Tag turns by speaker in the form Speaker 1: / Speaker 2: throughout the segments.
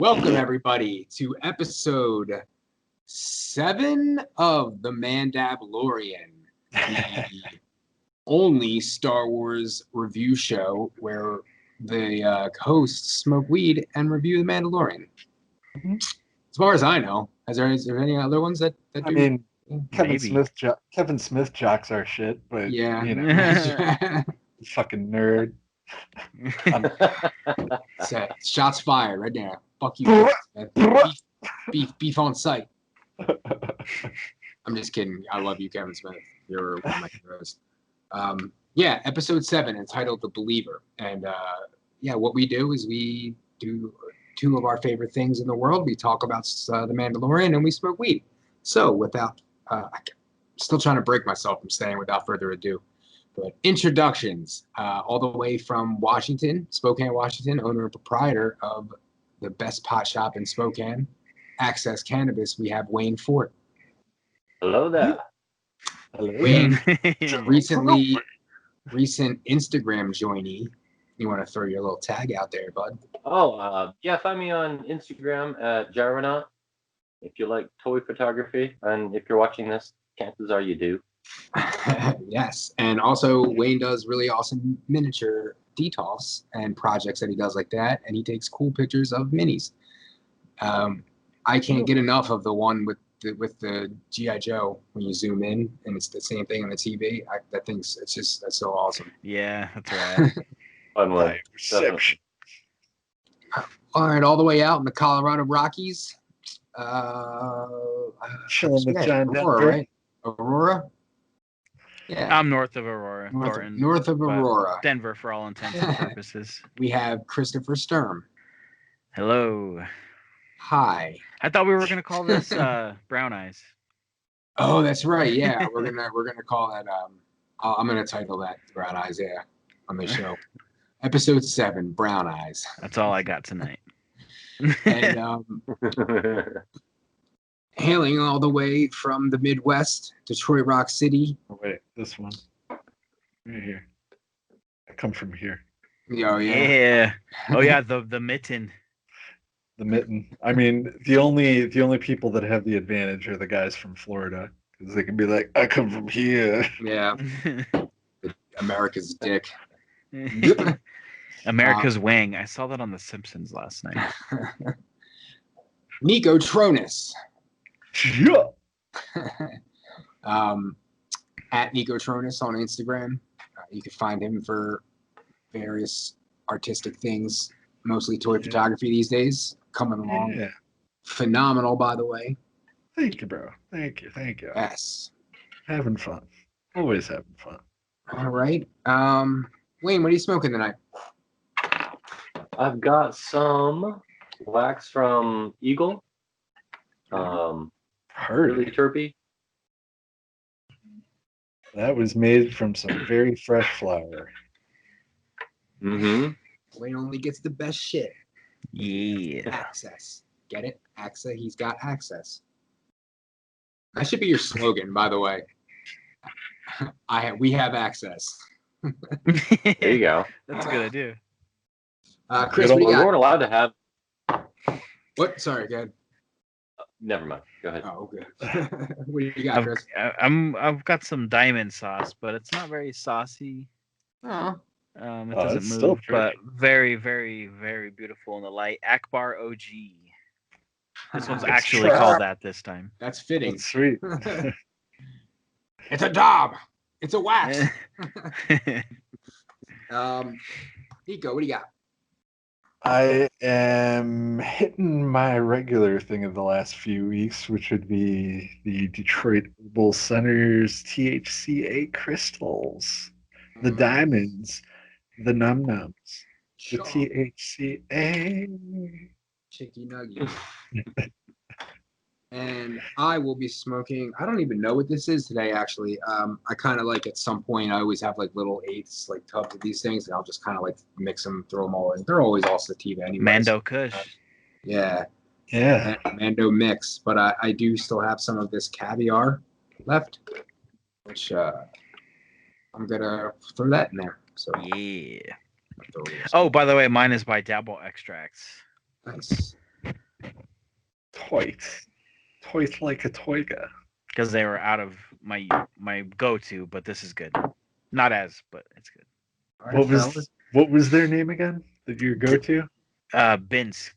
Speaker 1: Welcome, everybody, to episode 7 of the Man-Dab-Lorian, the only Star Wars review show where the hosts smoke weed and review The Mandalorian.
Speaker 2: Mm-hmm.
Speaker 1: As far as I know, is there any other ones that do?
Speaker 2: I mean, Kevin Smith jocks our shit, but
Speaker 1: yeah,
Speaker 2: you know, fucking nerd.
Speaker 1: Shots fired right there. Fuck you, Kevin Smith. Beef on sight. I'm just kidding. I love you, Kevin Smith. You're one of my heroes. Yeah, episode 7 entitled The Believer. And what we do is we do two of our favorite things in the world. We talk about The Mandalorian and we smoke weed. So without, I'm still trying to break myself from saying without further ado. But introductions, all the way from Washington, Spokane, Washington, owner and proprietor of the best pot shop in Spokane, Access Cannabis, we have Wayne Fort.
Speaker 3: Hello there.
Speaker 2: Hello.
Speaker 1: Wayne, recent Instagram joinee. You want to throw your little tag out there, bud?
Speaker 3: Find me on Instagram at Jaronaut if you like toy photography, and if you're watching this, chances are you do.
Speaker 1: Yes, and also Wayne does really awesome miniature details and projects that he does like that, and he takes cool pictures of minis. I can't get enough of the one with the G.I. Joe when you zoom in, and it's the same thing on the TV. That's so awesome.
Speaker 4: Yeah, that's right.
Speaker 3: Fun one.
Speaker 2: Perception.
Speaker 1: All right, all the way out in the Colorado Rockies.
Speaker 2: Chilling with John
Speaker 1: Aurora,
Speaker 2: Denver.
Speaker 1: right? Aurora. Yeah,
Speaker 4: I'm north of Aurora.
Speaker 1: north of Aurora.
Speaker 4: Denver for all intents and purposes.
Speaker 1: We have Christopher Sturm.
Speaker 4: Hello.
Speaker 1: Hi.
Speaker 4: I thought we were gonna call this Brown Eyes.
Speaker 1: Oh, that's right. Yeah, we're gonna call that. I'm gonna title that Brown Eyes. Yeah, on the show. Episode 7, Brown Eyes.
Speaker 4: That's all I got tonight.
Speaker 1: And hailing all the way from the Midwest, Detroit Rock City.
Speaker 2: Oh, wait, this one. Right here. I come from here.
Speaker 1: Oh yeah.
Speaker 4: Yeah. Oh yeah, the mitten.
Speaker 2: The mitten. I mean, the only people that have the advantage are the guys from Florida, because they can be like, I come from here.
Speaker 1: Yeah. America's dick.
Speaker 4: America's wing. I saw that on The Simpsons last night.
Speaker 1: Nico Tronus.
Speaker 2: Yeah.
Speaker 1: At Nico Tronus on Instagram. You can find him for various artistic things, mostly toy photography these days. Coming along.
Speaker 2: Yeah.
Speaker 1: Phenomenal, by the way.
Speaker 2: Thank you, bro. Thank you.
Speaker 1: Yes.
Speaker 2: Having fun. Always having fun.
Speaker 1: All right. Wayne, what are you smoking tonight?
Speaker 3: I've got some wax from Eagle.
Speaker 2: Heard
Speaker 3: Really terpy.
Speaker 2: that was made from some very fresh flower.
Speaker 3: Mm-hmm.
Speaker 1: Wayne only gets the best shit.
Speaker 4: Yeah.
Speaker 1: Access. Get it? Access. He's got access. That should be your slogan, by the way. We have access.
Speaker 3: There you go.
Speaker 4: That's a good idea.
Speaker 1: Chris, what do you
Speaker 3: We
Speaker 1: got?
Speaker 3: weren't allowed to have.
Speaker 1: What? Sorry, go ahead.
Speaker 3: Never mind. Go ahead.
Speaker 1: Oh, okay. What do you got, Chris?
Speaker 4: I've got some diamond sauce, but it's not very saucy.
Speaker 1: Oh.
Speaker 4: It
Speaker 2: Oh,
Speaker 4: doesn't
Speaker 2: it's still
Speaker 4: move, but
Speaker 2: pretty.
Speaker 4: very, very, very beautiful in the light. Akbar OG. This one's
Speaker 1: It's
Speaker 4: actually
Speaker 2: trap.
Speaker 4: called that this time.
Speaker 1: That's fitting.
Speaker 2: That's sweet.
Speaker 1: It's a daub. It's a wax. Nico, what do you got?
Speaker 2: I am hitting my regular thing of the last few weeks, which would be the Detroit Herbal Center's THCA crystals, the diamonds, the num-nums, the
Speaker 1: Shaw.
Speaker 2: THCA.
Speaker 1: Chicky nugget. And I will be smoking. I don't even know what this is today, actually. I kind of like at some point, I always have like little eighths, like tubs of these things, and I'll just kind of like mix them, throw them all in. They're always all sativa anyway.
Speaker 4: Mando Kush.
Speaker 1: Yeah.
Speaker 2: Yeah.
Speaker 1: Mando mix. But I do still have some of this caviar left, which I'm going to throw that in there. So
Speaker 4: Yeah. Oh, by the way, mine is by Dabble Extracts.
Speaker 1: nice.
Speaker 2: Toit. Toit like a toiga.
Speaker 4: Because they were out of my go-to, but this is good. Not as, but it's good.
Speaker 1: All right, fellas.
Speaker 2: What was their name again? That your go-to?
Speaker 4: Binsk.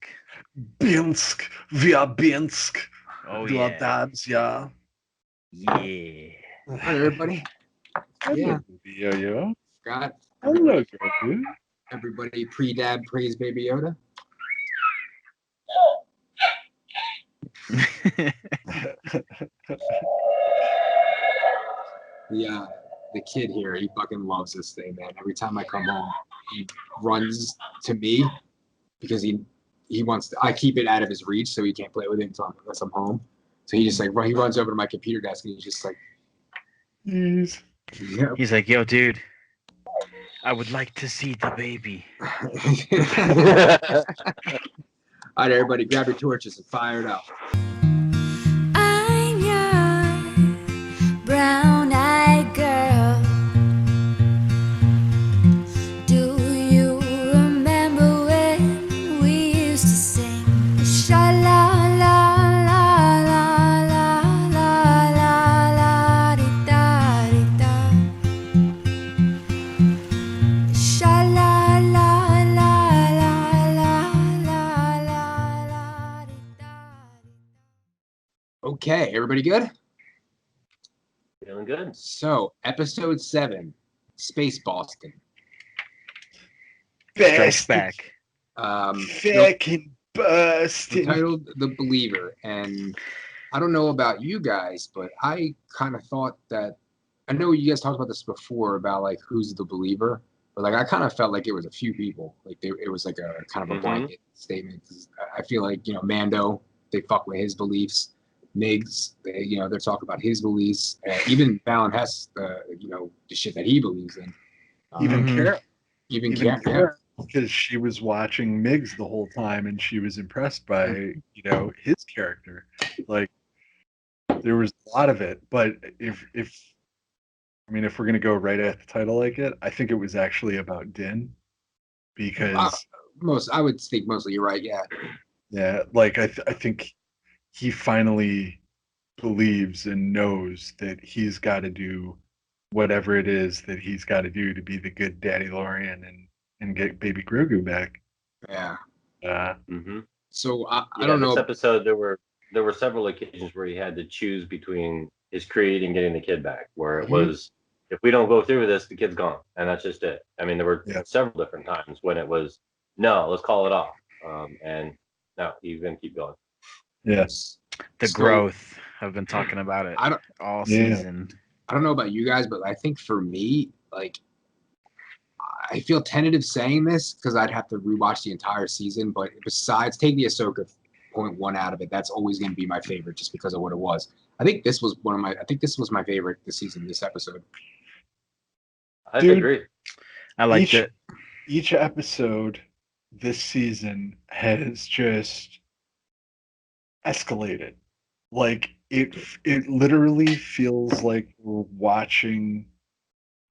Speaker 2: Binsk. Via Binsk.
Speaker 4: Oh
Speaker 2: Dla
Speaker 4: yeah.
Speaker 2: dabs, yeah.
Speaker 4: Yeah.
Speaker 1: All right, everybody. Yeah.
Speaker 2: Yo.
Speaker 1: Got
Speaker 2: Hello, Grogu.
Speaker 1: everybody pre-dab praise Baby Yoda. The kid here, he fucking loves this thing, man. Every time I come home, he runs to me because he wants to. I keep it out of his reach, so he can't play with it unless I'm home. So he just like he runs over to my computer desk and he's just like,
Speaker 2: Yes.
Speaker 1: yeah.
Speaker 4: He's like, yo, dude, I would like to see the baby.
Speaker 1: All right, everybody, grab your torches and fire it up.
Speaker 5: I'm your brown-eyed girl. Do you remember when we used to sing sha la la la la la la la la di da di da, sha la la la la la la la la di da.
Speaker 1: Okay, everybody good?
Speaker 3: Feeling good.
Speaker 1: So, episode 7, Space Boston.
Speaker 4: Strikes back.
Speaker 2: Fucking busted.
Speaker 1: Entitled The Believer. And I don't know about you guys, but I kind of thought that, I know you guys talked about this before about like who's the believer, but like I kind of felt like it was a few people. Like it was like a kind of a blanket statement. 'Cause I feel like, Mando, they fuck with his beliefs. Miggs, they're talking about his beliefs. Even Fallon Hess, the shit that he believes in.
Speaker 2: Even
Speaker 4: Mhm.
Speaker 2: Kara.
Speaker 1: Even
Speaker 2: Even
Speaker 1: Karen,
Speaker 2: Kara, because she was watching Miggs the whole time and she was impressed by, his character. Like, there was a lot of it. But if we're gonna go right at the title like it, I think it was actually about Din, because
Speaker 1: I would think mostly you're right. Yeah.
Speaker 2: yeah, like I think he finally believes and knows that he's got to do whatever it is that he's got to do to be the good Daddy Lorian and get baby Grogu back.
Speaker 1: Yeah.
Speaker 3: So
Speaker 1: I don't know.
Speaker 3: This episode, there were several occasions where he had to choose between his creed and getting the kid back. Where it was, if we don't go through with this, the kid's gone, and that's just it. I mean, there were several different times when it was, no, let's call it off, and no, he's gonna keep going.
Speaker 2: Yes.
Speaker 4: The growth. I've been talking about it all season.
Speaker 1: I don't know about you guys, but I think for me, like, I feel tentative saying this because I'd have to rewatch the entire season. But besides, take the Ahsoka 0.1 out of it, that's always going to be my favorite just because of what it was. I think this was my favorite this season, this episode.
Speaker 3: I agree.
Speaker 4: I liked it.
Speaker 2: Each episode this season has just escalated. Like it literally feels like we're watching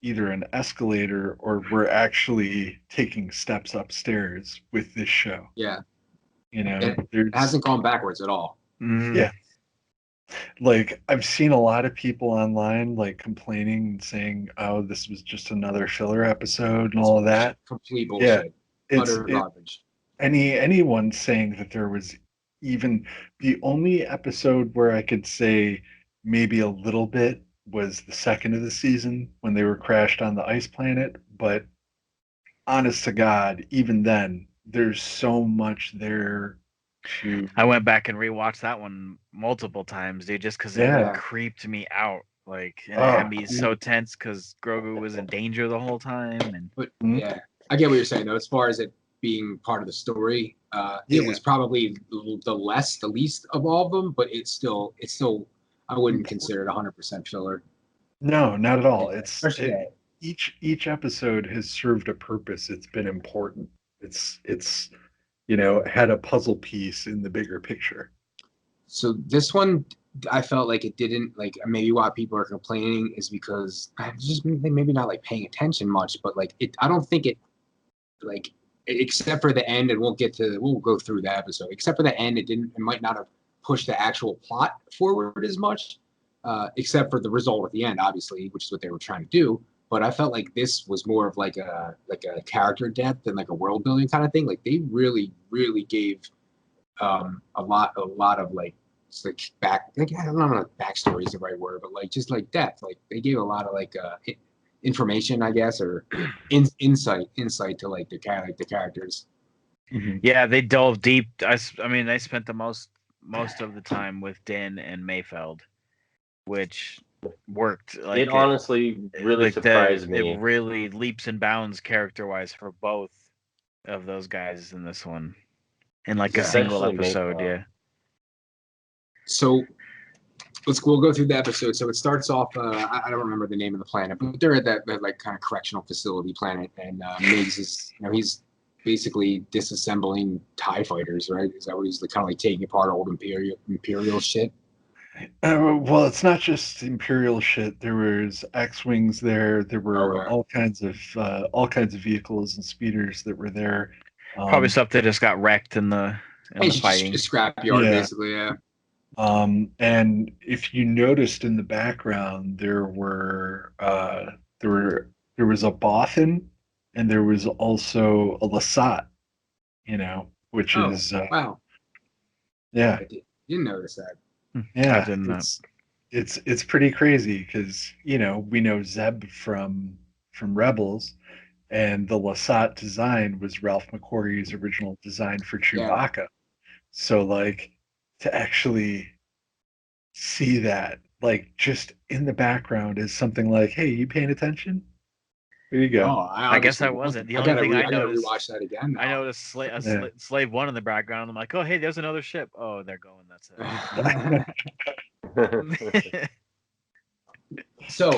Speaker 2: either an escalator or we're actually taking steps upstairs with this show.
Speaker 1: Yeah.
Speaker 2: It
Speaker 1: hasn't gone backwards at all.
Speaker 2: Yeah. Like I've seen a lot of people online like complaining and saying, "Oh, this was just another filler episode" and all of that.
Speaker 1: Complete bullshit.
Speaker 2: Yeah,
Speaker 1: utter garbage.
Speaker 2: Anyone saying that there was even the only episode where I could say maybe a little bit was the second of the season when they were crashed on the ice planet, but honest to God, even then, there's so much there to.
Speaker 4: I went back and rewatched that one multiple times, dude, just because it creeped me out. Like, and it had me so tense because Grogu was in danger the whole time. But
Speaker 1: I get what you're saying though. As far as it being part of the story, it was probably the least of all of them, but it's still. I wouldn't consider it 100% filler.
Speaker 2: No, not at all. Each episode has served a purpose. It's been important. It's had a puzzle piece in the bigger picture.
Speaker 1: So this one, I felt like it didn't, like, maybe why people are complaining is because just maybe not like paying attention much, but like I don't think it except for the end, and we'll go through the episode. Except for the end, it might not have pushed the actual plot forward as much, except for the result at the end, obviously, which is what they were trying to do. But I felt like this was more of like a character depth and like a world building kind of thing. Like they really, really gave a lot of like back. Like I don't know if backstory is the right word, but like just like depth. Like they gave a lot of like information, I guess, or insight to like the characters.
Speaker 4: Mm-hmm. Yeah, they dove deep. I mean, they spent the most of the time with Din and Mayfeld, which worked. Like
Speaker 3: it honestly really surprised me.
Speaker 4: It really leaps and bounds character-wise for both of those guys in this one, in like a single episode. Yeah.
Speaker 1: So we'll go through the episode. So it starts off. I don't remember the name of the planet, but they're at that like kind of correctional facility planet, and Miggs is he's basically disassembling TIE fighters, right? Is that what he's kind of like taking apart old Imperial shit?
Speaker 2: Well, it's not just Imperial shit. There was X-wings there. There were all kinds of vehicles and speeders that were there.
Speaker 4: Probably stuff that just got wrecked in the fighting.
Speaker 1: Just scrapyard, basically, yeah.
Speaker 2: And if you noticed in the background, there was a Bothan, and there was also a Lasat, which is
Speaker 1: wow.
Speaker 2: Yeah,
Speaker 1: I didn't notice that.
Speaker 2: Yeah, it's pretty crazy because we know Zeb from Rebels, and the Lasat design was Ralph McQuarrie's original design for Chewbacca. Yeah. So like to actually see that like just in the background is something like, hey, you paying attention? There you go.
Speaker 1: Oh,
Speaker 4: I guess I wasn't. The only thing I noticed.
Speaker 1: Rewatch that again. Now.
Speaker 4: I noticed Slave 1 in the background. I'm like, oh, hey, there's another ship. Oh, they're going. That's
Speaker 3: it. So,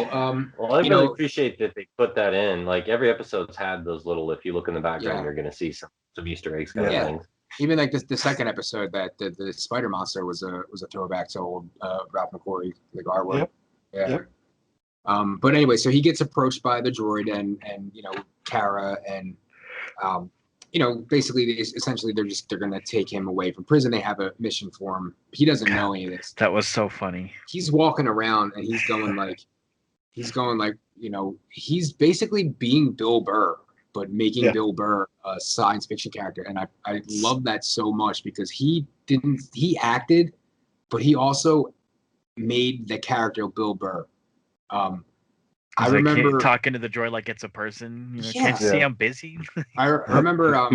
Speaker 3: well, I really appreciate that they put that in. Like every episode's had those little. If you look in the background, you're going to see some Easter eggs kind of things.
Speaker 1: Even like the second episode, that the spider monster was a throwback to old Ralph McQuarrie, like artwork.
Speaker 2: Yep.
Speaker 1: Yeah.
Speaker 2: Yep.
Speaker 1: But anyway, so he gets approached by the droid and Kara, and basically essentially they're gonna take him away from prison. They have a mission for him. He doesn't know any of this.
Speaker 4: That was so funny.
Speaker 1: He's walking around and he's going like he's basically being Bill Burr, but making Bill Burr a science fiction character. And I love that so much because he acted, but he also made the character Bill Burr. I remember
Speaker 4: talking to the droid like it's a person. Can't you see I'm busy?
Speaker 1: I remember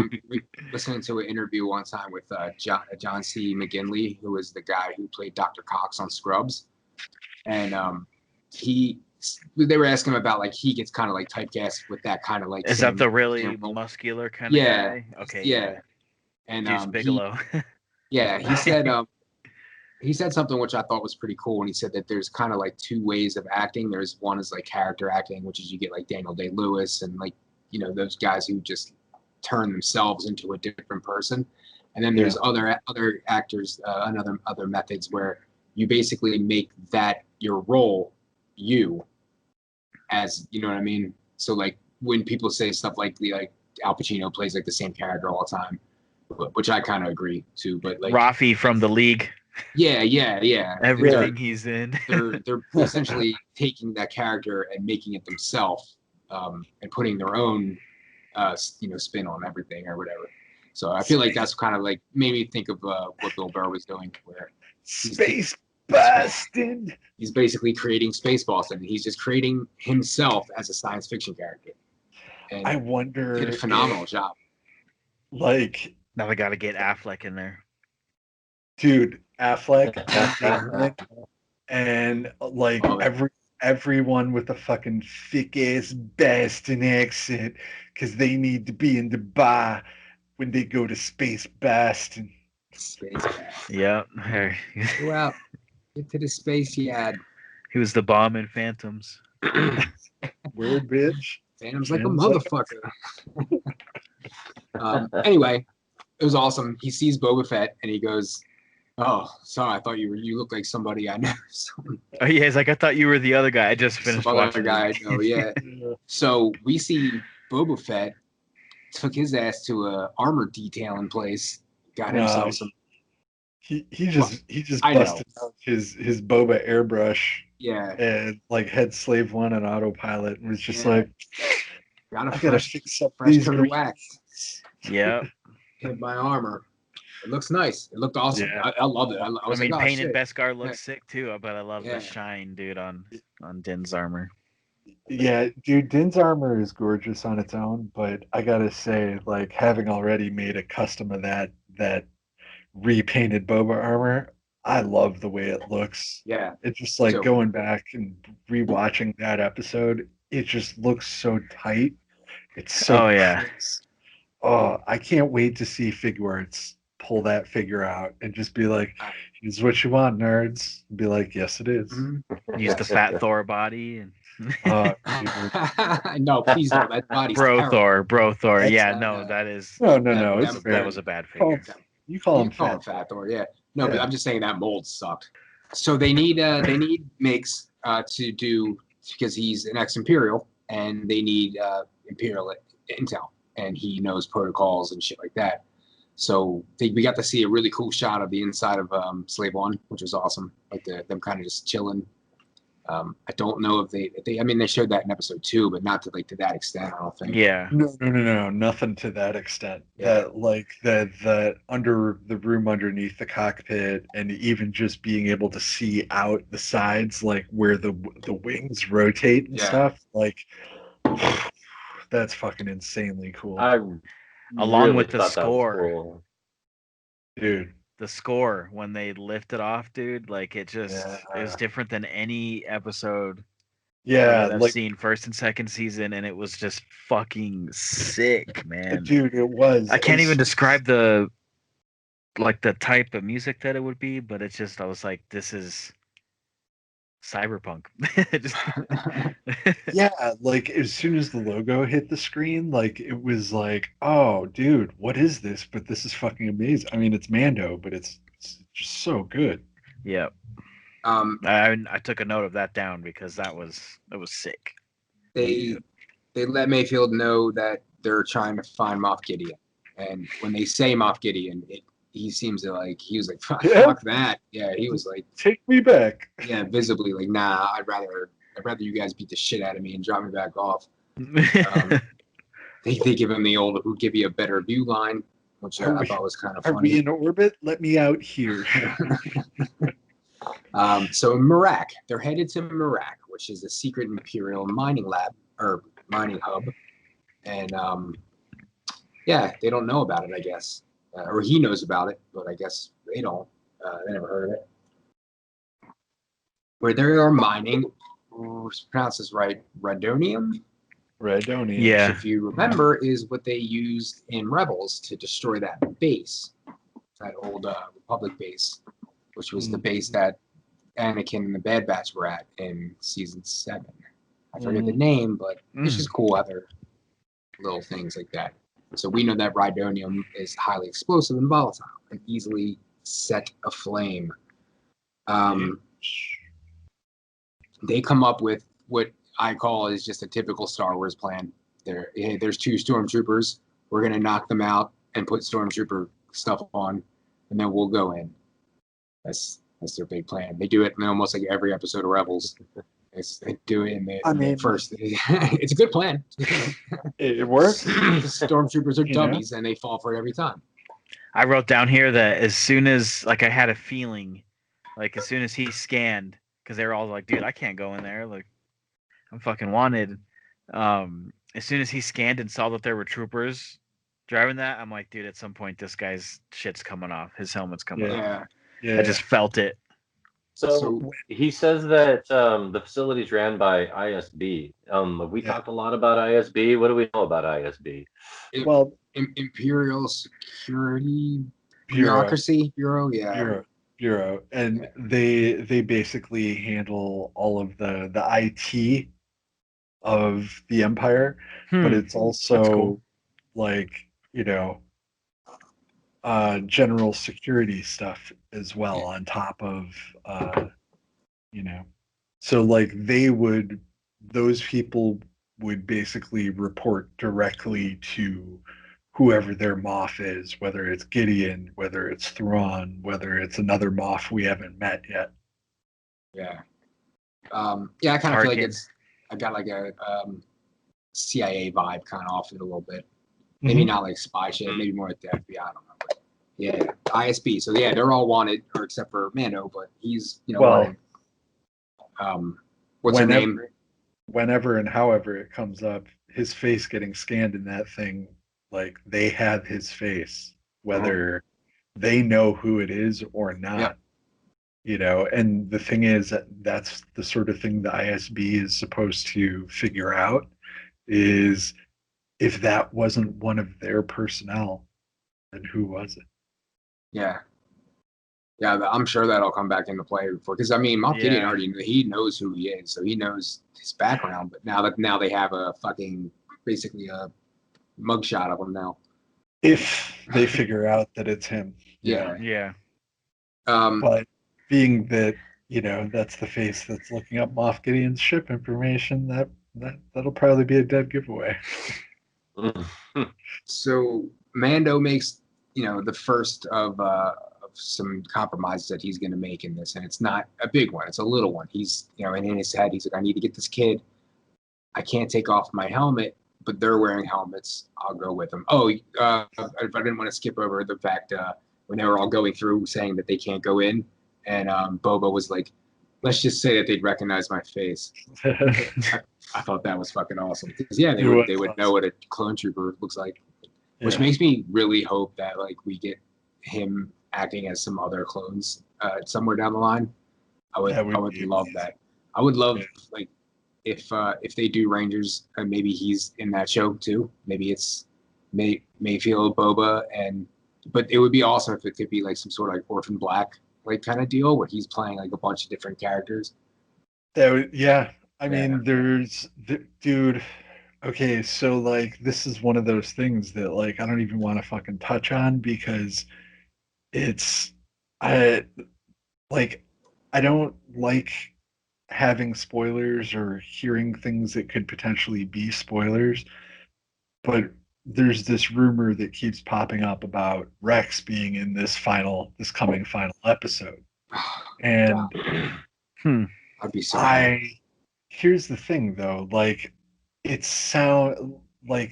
Speaker 1: listening to an interview one time with John C. McGinley, who was the guy who played Dr. Cox on Scrubs, and they were asking him about like he gets kind of like typecast with that kind of like.
Speaker 4: Is that the really muscular kind of guy? Okay.
Speaker 1: Yeah. And
Speaker 4: Bigelow.
Speaker 1: He said something which I thought was pretty cool, and he said that there's kind of like two ways of acting. There's one is like character acting, which is you get like Daniel Day-Lewis and like those guys who just turn themselves into a different person, and then there's other actors, other methods where you basically make that your role, as you know what I mean. So like when people say stuff like Al Pacino plays like the same character all the time, which I kind of agree to, but like
Speaker 4: Rafi from The League.
Speaker 1: Yeah.
Speaker 4: Everything he's in.
Speaker 1: they're essentially taking that character and making it themselves, and putting their own, spin on everything or whatever. So I feel like that's kind of like made me think of what Bill Burr was doing, where
Speaker 2: Space Boston.
Speaker 1: He's basically creating Space Boston. He's just creating himself as a science fiction character. And
Speaker 2: I wonder.
Speaker 1: Did a phenomenal job.
Speaker 2: Like
Speaker 4: now we got to get Affleck in there.
Speaker 2: Dude, Affleck, and like everyone with a fucking thick ass Boston accent, because they need to be in the bar when they go to Space Boston.
Speaker 1: Space Boston.
Speaker 4: Yeah.
Speaker 1: Well, get to the space yard.
Speaker 4: He was the bomb in Phantoms.
Speaker 2: Weird bitch.
Speaker 1: Phantoms like a motherfucker. Anyway, it was awesome. He sees Boba Fett and he goes, "Oh, sorry, I thought you look like somebody I know."
Speaker 4: Oh yeah, he's like, I thought you were the other guy. I just finished watching.
Speaker 1: Other guy I know, yeah. So we see Boba Fett took his ass to a armor detailing place. Got himself some.
Speaker 2: He just
Speaker 1: I know.
Speaker 2: busted out his Boba airbrush
Speaker 1: Yeah.
Speaker 2: and like had Slave One on autopilot and was just
Speaker 1: Yeah.
Speaker 2: like,
Speaker 1: Got a
Speaker 2: I gotta
Speaker 1: fresh,
Speaker 2: fix up
Speaker 1: fresh
Speaker 2: these
Speaker 1: coat of
Speaker 2: greens.
Speaker 1: wax.
Speaker 4: Yeah.
Speaker 1: Hit my armor. It looks nice. It looked awesome.
Speaker 2: Yeah.
Speaker 1: I love it. I was
Speaker 4: mean,
Speaker 1: like, oh,
Speaker 4: painted
Speaker 1: shit.
Speaker 4: Beskar looks sick too, but I love
Speaker 1: Yeah.
Speaker 4: the shine, dude, on Din's armor.
Speaker 2: Yeah, dude, Din's armor is gorgeous on its own, but I gotta say, like having already made a custom of that repainted Boba armor, I love the way it looks.
Speaker 1: Yeah.
Speaker 2: It's just like
Speaker 1: So-
Speaker 2: going back and rewatching that episode, it just looks so tight. It's so
Speaker 4: Oh, yeah.
Speaker 2: crisp. Oh, I can't wait to see Figure Arts pull that figure out and just be like, "Here's what you want, nerds." Be like, "Yes, it is."
Speaker 1: Mhm.
Speaker 4: Use the fat Thor body and
Speaker 1: No, please no. That body's
Speaker 4: bro
Speaker 1: terrible.
Speaker 4: Thor.
Speaker 2: That's-
Speaker 4: Yeah, no, that is
Speaker 2: No,
Speaker 4: that was a bad figure.
Speaker 2: You call him
Speaker 1: You call him
Speaker 2: fat.
Speaker 1: fat Thor, yeah. No, but
Speaker 2: Yeah.
Speaker 1: I'm just saying that mold sucked. So they need Mix to do, because he's an ex-Imperial, and they need Imperial intel, and he knows protocols and shit like that. So we got to see a really cool shot of the inside of Slave One, which was awesome. Like them kind of just chilling. I don't know if they. I mean, they showed that in episode 2, but not to that extent. I don't think.
Speaker 4: Yeah.
Speaker 2: No, nothing to that extent.
Speaker 1: Yeah.
Speaker 2: That under the room underneath the cockpit, and even just being able to see out the sides, like where the wings rotate and
Speaker 1: Yeah.
Speaker 2: stuff, like that's fucking insanely cool,
Speaker 4: Along with the
Speaker 3: thought that was
Speaker 4: score.
Speaker 3: cool.
Speaker 2: dude.
Speaker 4: The score when they lift it off, dude, like it was
Speaker 2: Yeah.
Speaker 4: different than any episode
Speaker 2: Yeah,
Speaker 4: that I've
Speaker 2: like
Speaker 4: seen first and second season, and it was just fucking sick, man.
Speaker 2: dude, it was.
Speaker 4: I can't even describe the type of music that it would be, but it's just I was like, this is cyberpunk.
Speaker 2: Yeah, like as soon as the logo hit the screen, like it was like, oh, dude, what is this? But this is fucking amazing. I mean, it's Mando, but it's just so good.
Speaker 4: Yeah. I took a note of that down because that was sick.
Speaker 1: They let Mayfield know that they're trying to find Moff Gideon, and when they say Moff Gideon, he seems to he was like, fuck that. Yeah, he was like,
Speaker 2: take me back.
Speaker 1: Yeah, visibly like, nah, I'd rather you guys beat the shit out of me and drop me back off. They give him the old "who'd give you a better view" line, which I thought was kind of funny.
Speaker 2: Are we in orbit? Let me out here.
Speaker 1: So Merak, they're headed to Merak, which is a secret Imperial mining lab or mining hub, and they don't know about it, I guess, or he knows about it, but I guess they don't. They never heard of it. Where they are mining, pronounce this right, radonium.
Speaker 2: Radonium.
Speaker 4: Yeah.
Speaker 1: Which, if you remember, is what they used in Rebels to destroy that base, that old Republic base, which was the base that Anakin and the Bad Batch were at in season 7. I forget the name, but it's just cool other little things like that. So we know that radonium is highly explosive and volatile and easily set aflame. They come up with what I call is just a typical Star Wars plan. There's 2 stormtroopers. We're gonna knock them out and put stormtrooper stuff on, and then we'll go in. That's their big plan. They do it in almost like every episode of Rebels. They do it in the first. It's a good plan.
Speaker 2: It works.
Speaker 1: The stormtroopers are dummies, and they fall for it every time.
Speaker 4: I wrote down here that as soon as I had a feeling, as soon as he scanned, because they were all like, dude, I can't go in there. Like, I'm fucking wanted. As soon as he scanned and saw that there were troopers driving that, I'm like, dude, at some point this guy's shit's coming off. His helmet's coming off.
Speaker 2: Yeah.
Speaker 4: I just felt it.
Speaker 3: So he says that the facility's ran by ISB. We talked a lot about ISB. What do we know about ISB?
Speaker 1: Imperial Security Bureaucracy Bureau. Yeah.
Speaker 2: Bureau, and they basically handle all of the IT of the Empire, but it's also general security stuff as well on top of so those people would basically report directly to whoever their Moff is, whether it's Gideon, whether it's Thrawn, whether it's another Moff we haven't met yet.
Speaker 1: Yeah. Yeah, I kind of feel like
Speaker 4: Tarkin.
Speaker 1: I got like a CIA vibe kind of off it a little bit. Maybe not like spy shit, maybe more like the FBI, I don't know. But yeah, ISB. So yeah, they're all wanted, or except for Mando, but he's, wanted. What's her name?
Speaker 2: Whenever and however it comes up, his face getting scanned in that thing, like they have his face, whether they know who it is or not. Yep. And the thing is that's the sort of thing the ISB is supposed to figure out, is if that wasn't one of their personnel, then who was it?
Speaker 1: Yeah. Yeah, I'm sure that'll come back into play before, because Moff Gideon already he knows who he is, so he knows his background. But now they have a fucking basically a mugshot of him now.
Speaker 2: If they figure out that it's him,
Speaker 4: Yeah.
Speaker 2: But being that that's the face that's looking up Moff Gideon's ship information, that'll probably be a dead giveaway.
Speaker 1: So Mando makes the first of some compromises that he's going to make in this, and it's not a big one, it's a little one. He's and in his head he's like, I need to get this kid, I can't take off my helmet, but they're wearing helmets, I'll go with them. I didn't want to skip over the fact when they were all going through saying that they can't go in, and Boba was like, let's just say that they'd recognize my face. I thought that was fucking awesome, because they would know what a clone trooper looks like, which makes me really hope that like we get him acting as some other clones somewhere down the line. I would love that. I would love like if they do Rangers, and maybe he's in that show too. Maybe it's Mayfield, Boba, but it would be awesome if it could be like some sort of like Orphan Black like kind of deal where he's playing like a bunch of different characters.
Speaker 2: There's dude. Okay, so like this is one of those things that like I don't even want to fucking touch on, because I don't like having spoilers or hearing things that could potentially be spoilers, but there's this rumor that keeps popping up about Rex being in this coming final episode. And
Speaker 1: I'd be so happy.
Speaker 2: Here's the thing though, like it sound like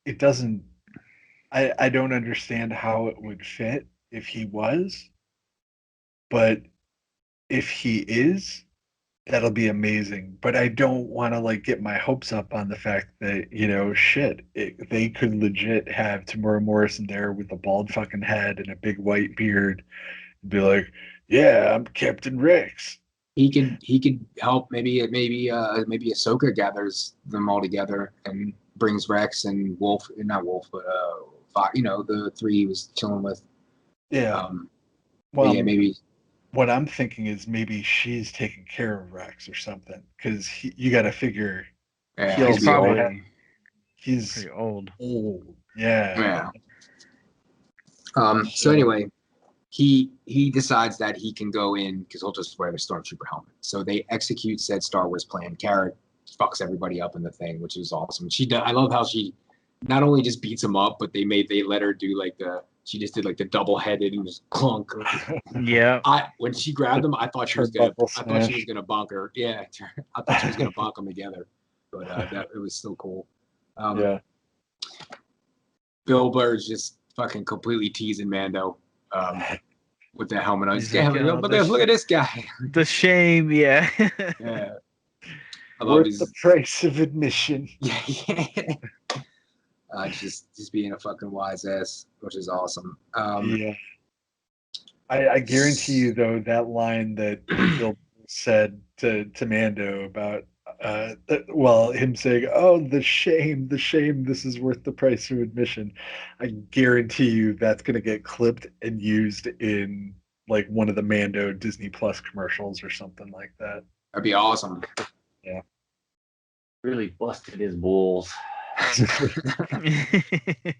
Speaker 2: it doesn't, I don't understand how it would fit if he was, but if he is, that'll be amazing. But I don't want to like get my hopes up on the fact that they could legit have Tamora Morrison there with a bald fucking head and a big white beard and be like, yeah, I'm Captain Rex.
Speaker 1: He could help. Maybe Ahsoka gathers them all together and brings Rex and Wolf, not Wolf, but the three he was chilling with.
Speaker 2: Yeah.
Speaker 1: Maybe.
Speaker 2: What I'm thinking is maybe she's taking care of Rex or something, because you got to figure.
Speaker 1: He's
Speaker 2: pretty
Speaker 4: old.
Speaker 2: Yeah.
Speaker 1: So anyway, he decides that he can go in because he'll just wear the stormtrooper helmet. So they execute said Star Wars plan. Carrot fucks everybody up in the thing, which is awesome. I love how she not only just beats him up, but they let her do like she just did like the double-headed and just clunk.
Speaker 4: Yeah.
Speaker 1: When she grabbed him, I thought she was gonna bonk her. Yeah, I thought she was gonna bonk them together, but it was still cool. Bill Burr's just fucking completely teasing Mando with that helmet on. Look at this guy.
Speaker 4: The shame, yeah.
Speaker 1: Yeah. I love
Speaker 2: the price of admission.
Speaker 1: Yeah. Just being a fucking wise ass, which is awesome.
Speaker 2: I guarantee you though, that line that Bill said to Mando about him saying, "Oh, the shame, this is worth the price of admission." I guarantee you that's gonna get clipped and used in like one of the Mando Disney Plus commercials or something like that.
Speaker 1: That'd be awesome.
Speaker 2: Yeah.
Speaker 3: Really busted his balls.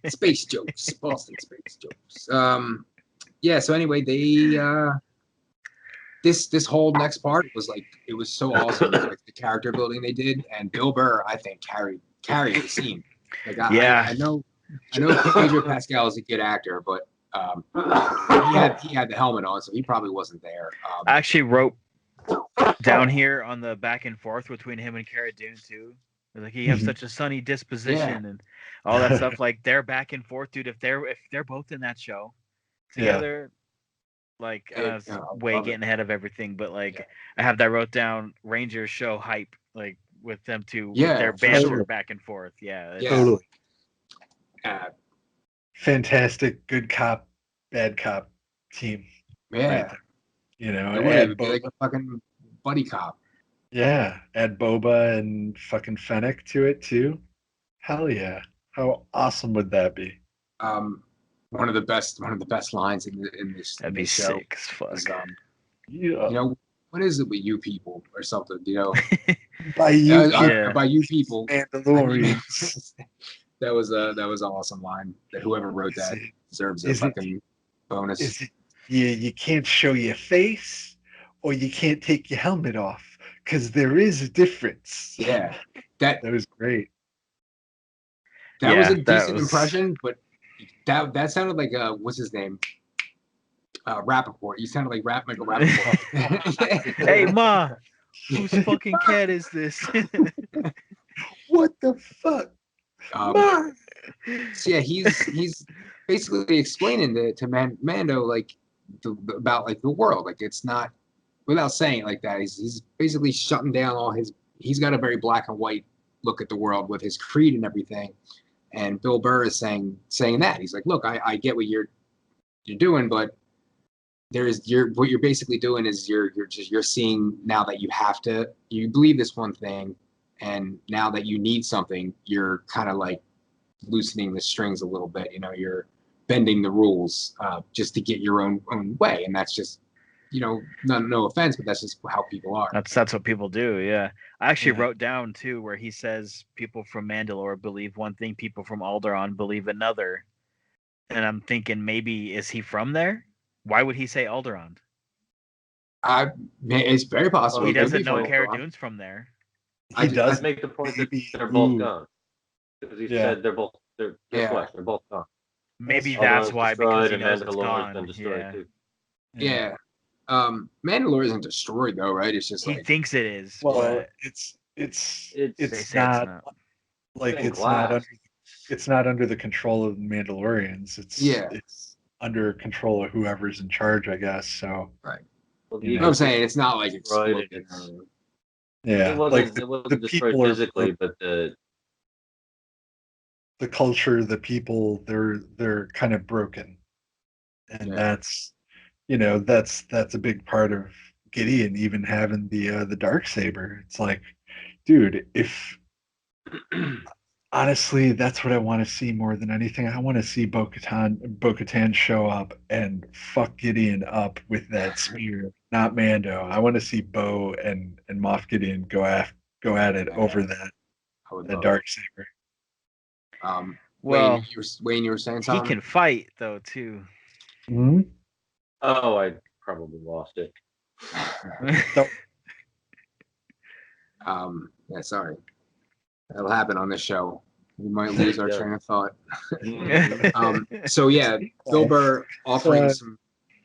Speaker 1: Space jokes, Boston space jokes. So anyway, they this whole next part was like, it was so awesome, like the character building they did, and Bill Burr, I think, carried the scene. Like I know I know Pedro Pascal is a good actor, but he had the helmet on, so he probably wasn't there.
Speaker 4: I actually wrote down here on the back and forth between him and Cara Dune too. Like he have such a sunny disposition and all that stuff. Like they're back and forth, dude. If they're both in that show together, like way getting ahead of everything. But like I have that wrote down. Rangers show hype, like with them two, with their banter back and forth. Yeah,
Speaker 2: totally. Fantastic, good cop, bad cop team.
Speaker 1: Yeah,
Speaker 2: right, you know,
Speaker 1: it would be like a fucking buddy cop.
Speaker 2: Yeah, add Boba and fucking Fennec to it too. Hell yeah! How awesome would that be?
Speaker 1: One of the best lines in this.
Speaker 4: That'd be
Speaker 1: show
Speaker 4: sick as fuck.
Speaker 1: Is, you know, what is it with you people or something? You know,
Speaker 2: by you,
Speaker 1: by you people.
Speaker 2: Man-Dab-Lorian.
Speaker 1: That was an awesome line. That whoever wrote that deserves a fucking bonus.
Speaker 2: Is it, you can't show your face, or you can't take your helmet off, because there is a difference.
Speaker 1: Yeah, that
Speaker 2: was great.
Speaker 1: That was a decent impression, but that sounded like what's his name? Rappaport. You sounded like Michael Rappaport.
Speaker 4: Hey Ma, whose fucking cat is this?
Speaker 2: What the fuck?
Speaker 1: So yeah, he's basically explaining to Mando like about like the world. Like it's not, without saying it like that. He's basically shutting down all his. He's got a very black and white look at the world with his creed and everything. And Bill Burr is saying that he's like, look, I get what you're doing, but what you're basically doing is you're seeing now that you believe this one thing, and now that you need something, you're kind of like loosening the strings a little bit. You know, you're bending the rules just to get your own way, and that's just, you know, no offense, but that's just how people are.
Speaker 4: That's what people do. Yeah, I actually wrote down too where he says people from Mandalore believe one thing, people from Alderaan believe another, and I'm thinking maybe is he from there? Why would he say Alderaan?
Speaker 1: It's very possible.
Speaker 4: He doesn't know Cara Dune's from there.
Speaker 3: I'd make the point that they're both gone, because he said they're both they're both gone.
Speaker 4: Maybe that's why, because he knows it's gone.
Speaker 3: Too.
Speaker 1: Yeah. Mandalore isn't destroyed though, right? It's just
Speaker 4: he thinks it is.
Speaker 2: Well, it's not like it's not under the control of the Mandalorians. It's under control of whoever's in charge, I guess. So
Speaker 1: right. Well, I'm saying it's not like exploded.
Speaker 2: Yeah,
Speaker 3: it wasn't destroyed physically, but the
Speaker 2: culture, the people, they're kind of broken, and that's, you know, that's a big part of Gideon even having the Darksaber. It's like, dude, if honestly, that's what I want to see more than anything. I want to see Bo-Katan show up and fuck Gideon up with that spear, not Mando. I want to see Bo and Moff Gideon go at it over that Darksaber.
Speaker 1: Well, Wayne, you were saying something?
Speaker 4: He can fight though too.
Speaker 2: Mm-hmm.
Speaker 3: Oh, I probably lost it.
Speaker 1: Yeah, sorry. That'll happen on this show. We might lose our train of thought. So yeah, Bill Burr offering some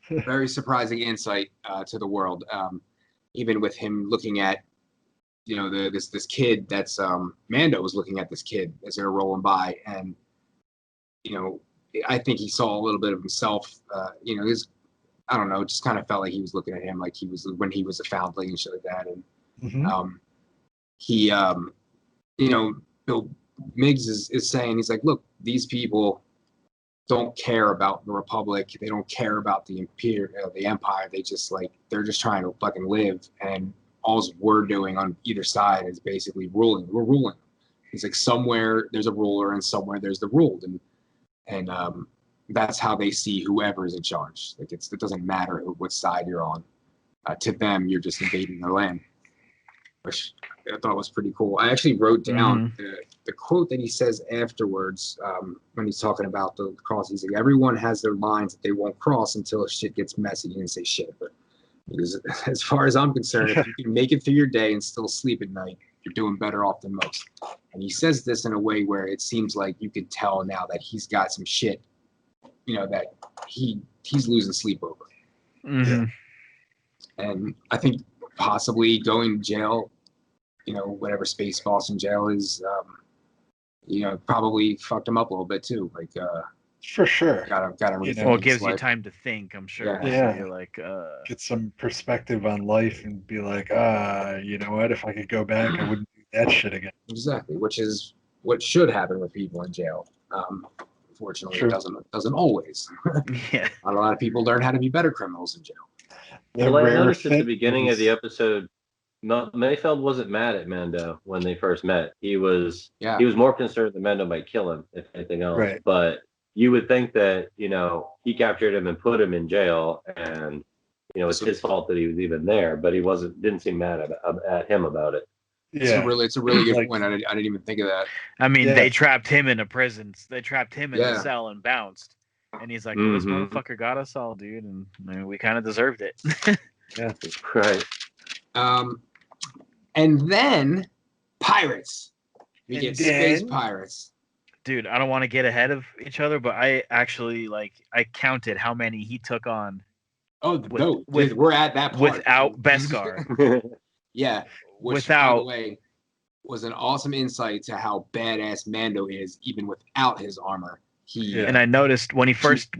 Speaker 1: very surprising insight to the world. Even with him looking at, you know, this kid that's Mando was looking at this kid as they were rolling by, and you know, I think he saw a little bit of himself. You know, I don't know, it just kind of felt like he was looking at him like he was when he was a foundling and shit like that. And he, you know, Bill Miggs is saying, he's like, look, these people don't care about the Republic. They don't care about the Empire. They just they're just trying to fucking live. And all we're doing on either side is basically ruling. We're ruling. He's like, somewhere there's a ruler and somewhere there's the ruled. And that's how they see whoever's in charge. Like it doesn't matter what side you're on. To them, you're just invading their land, which I thought was pretty cool. I actually wrote down the quote that he says afterwards when he's talking about the cross. He's like, everyone has their lines that they won't cross until shit gets messy. He didn't say shit, but because as far as I'm concerned, if you can make it through your day and still sleep at night, You're doing better off than most. And he says this in a way where it seems like you could tell now that he's got some shit, that he's losing sleep over.
Speaker 4: Mm-hmm.
Speaker 1: And I think possibly going to jail, whatever space Boston jail is, probably fucked him up a little bit too. Like,
Speaker 2: for sure.
Speaker 1: Got him rethink
Speaker 4: Well, it gives
Speaker 1: his
Speaker 4: you
Speaker 1: life.
Speaker 4: time to think, I'm sure.
Speaker 2: Yeah.
Speaker 4: So you're like,
Speaker 2: Get some perspective on life and be like, you know what? If I could go back, I wouldn't do that shit again.
Speaker 1: Exactly, which is what should happen with people in jail. Unfortunately,
Speaker 2: True.
Speaker 1: it doesn't always.
Speaker 4: yeah.
Speaker 1: Not a lot of people learn how to be better criminals in jail.
Speaker 3: Well, I noticed at the beginning of the episode, Mayfeld wasn't mad at Mando when they first met. He was more concerned that Mando might kill him, if anything else.
Speaker 2: Right.
Speaker 3: But you would think that, he captured him and put him in jail, and it's his fault that he was even there. But he didn't seem mad at him about it.
Speaker 2: Yeah.
Speaker 1: It's a really good point. I didn't even think of that.
Speaker 4: I mean, they trapped him in a prison. They trapped him in a cell and bounced. And he's like, well, this motherfucker got us all, dude. And I mean, we kind of deserved it.
Speaker 2: Yeah.
Speaker 3: Right.
Speaker 1: And then pirates. We get space pirates.
Speaker 4: Dude, I don't want to get ahead of each other, but I actually I counted how many he took on.
Speaker 1: Oh, the boat. We're at that part.
Speaker 4: Without Beskar.
Speaker 1: Yeah. Which, by the way, was an awesome insight to how badass Mando is, even without his armor.
Speaker 4: And I noticed when he first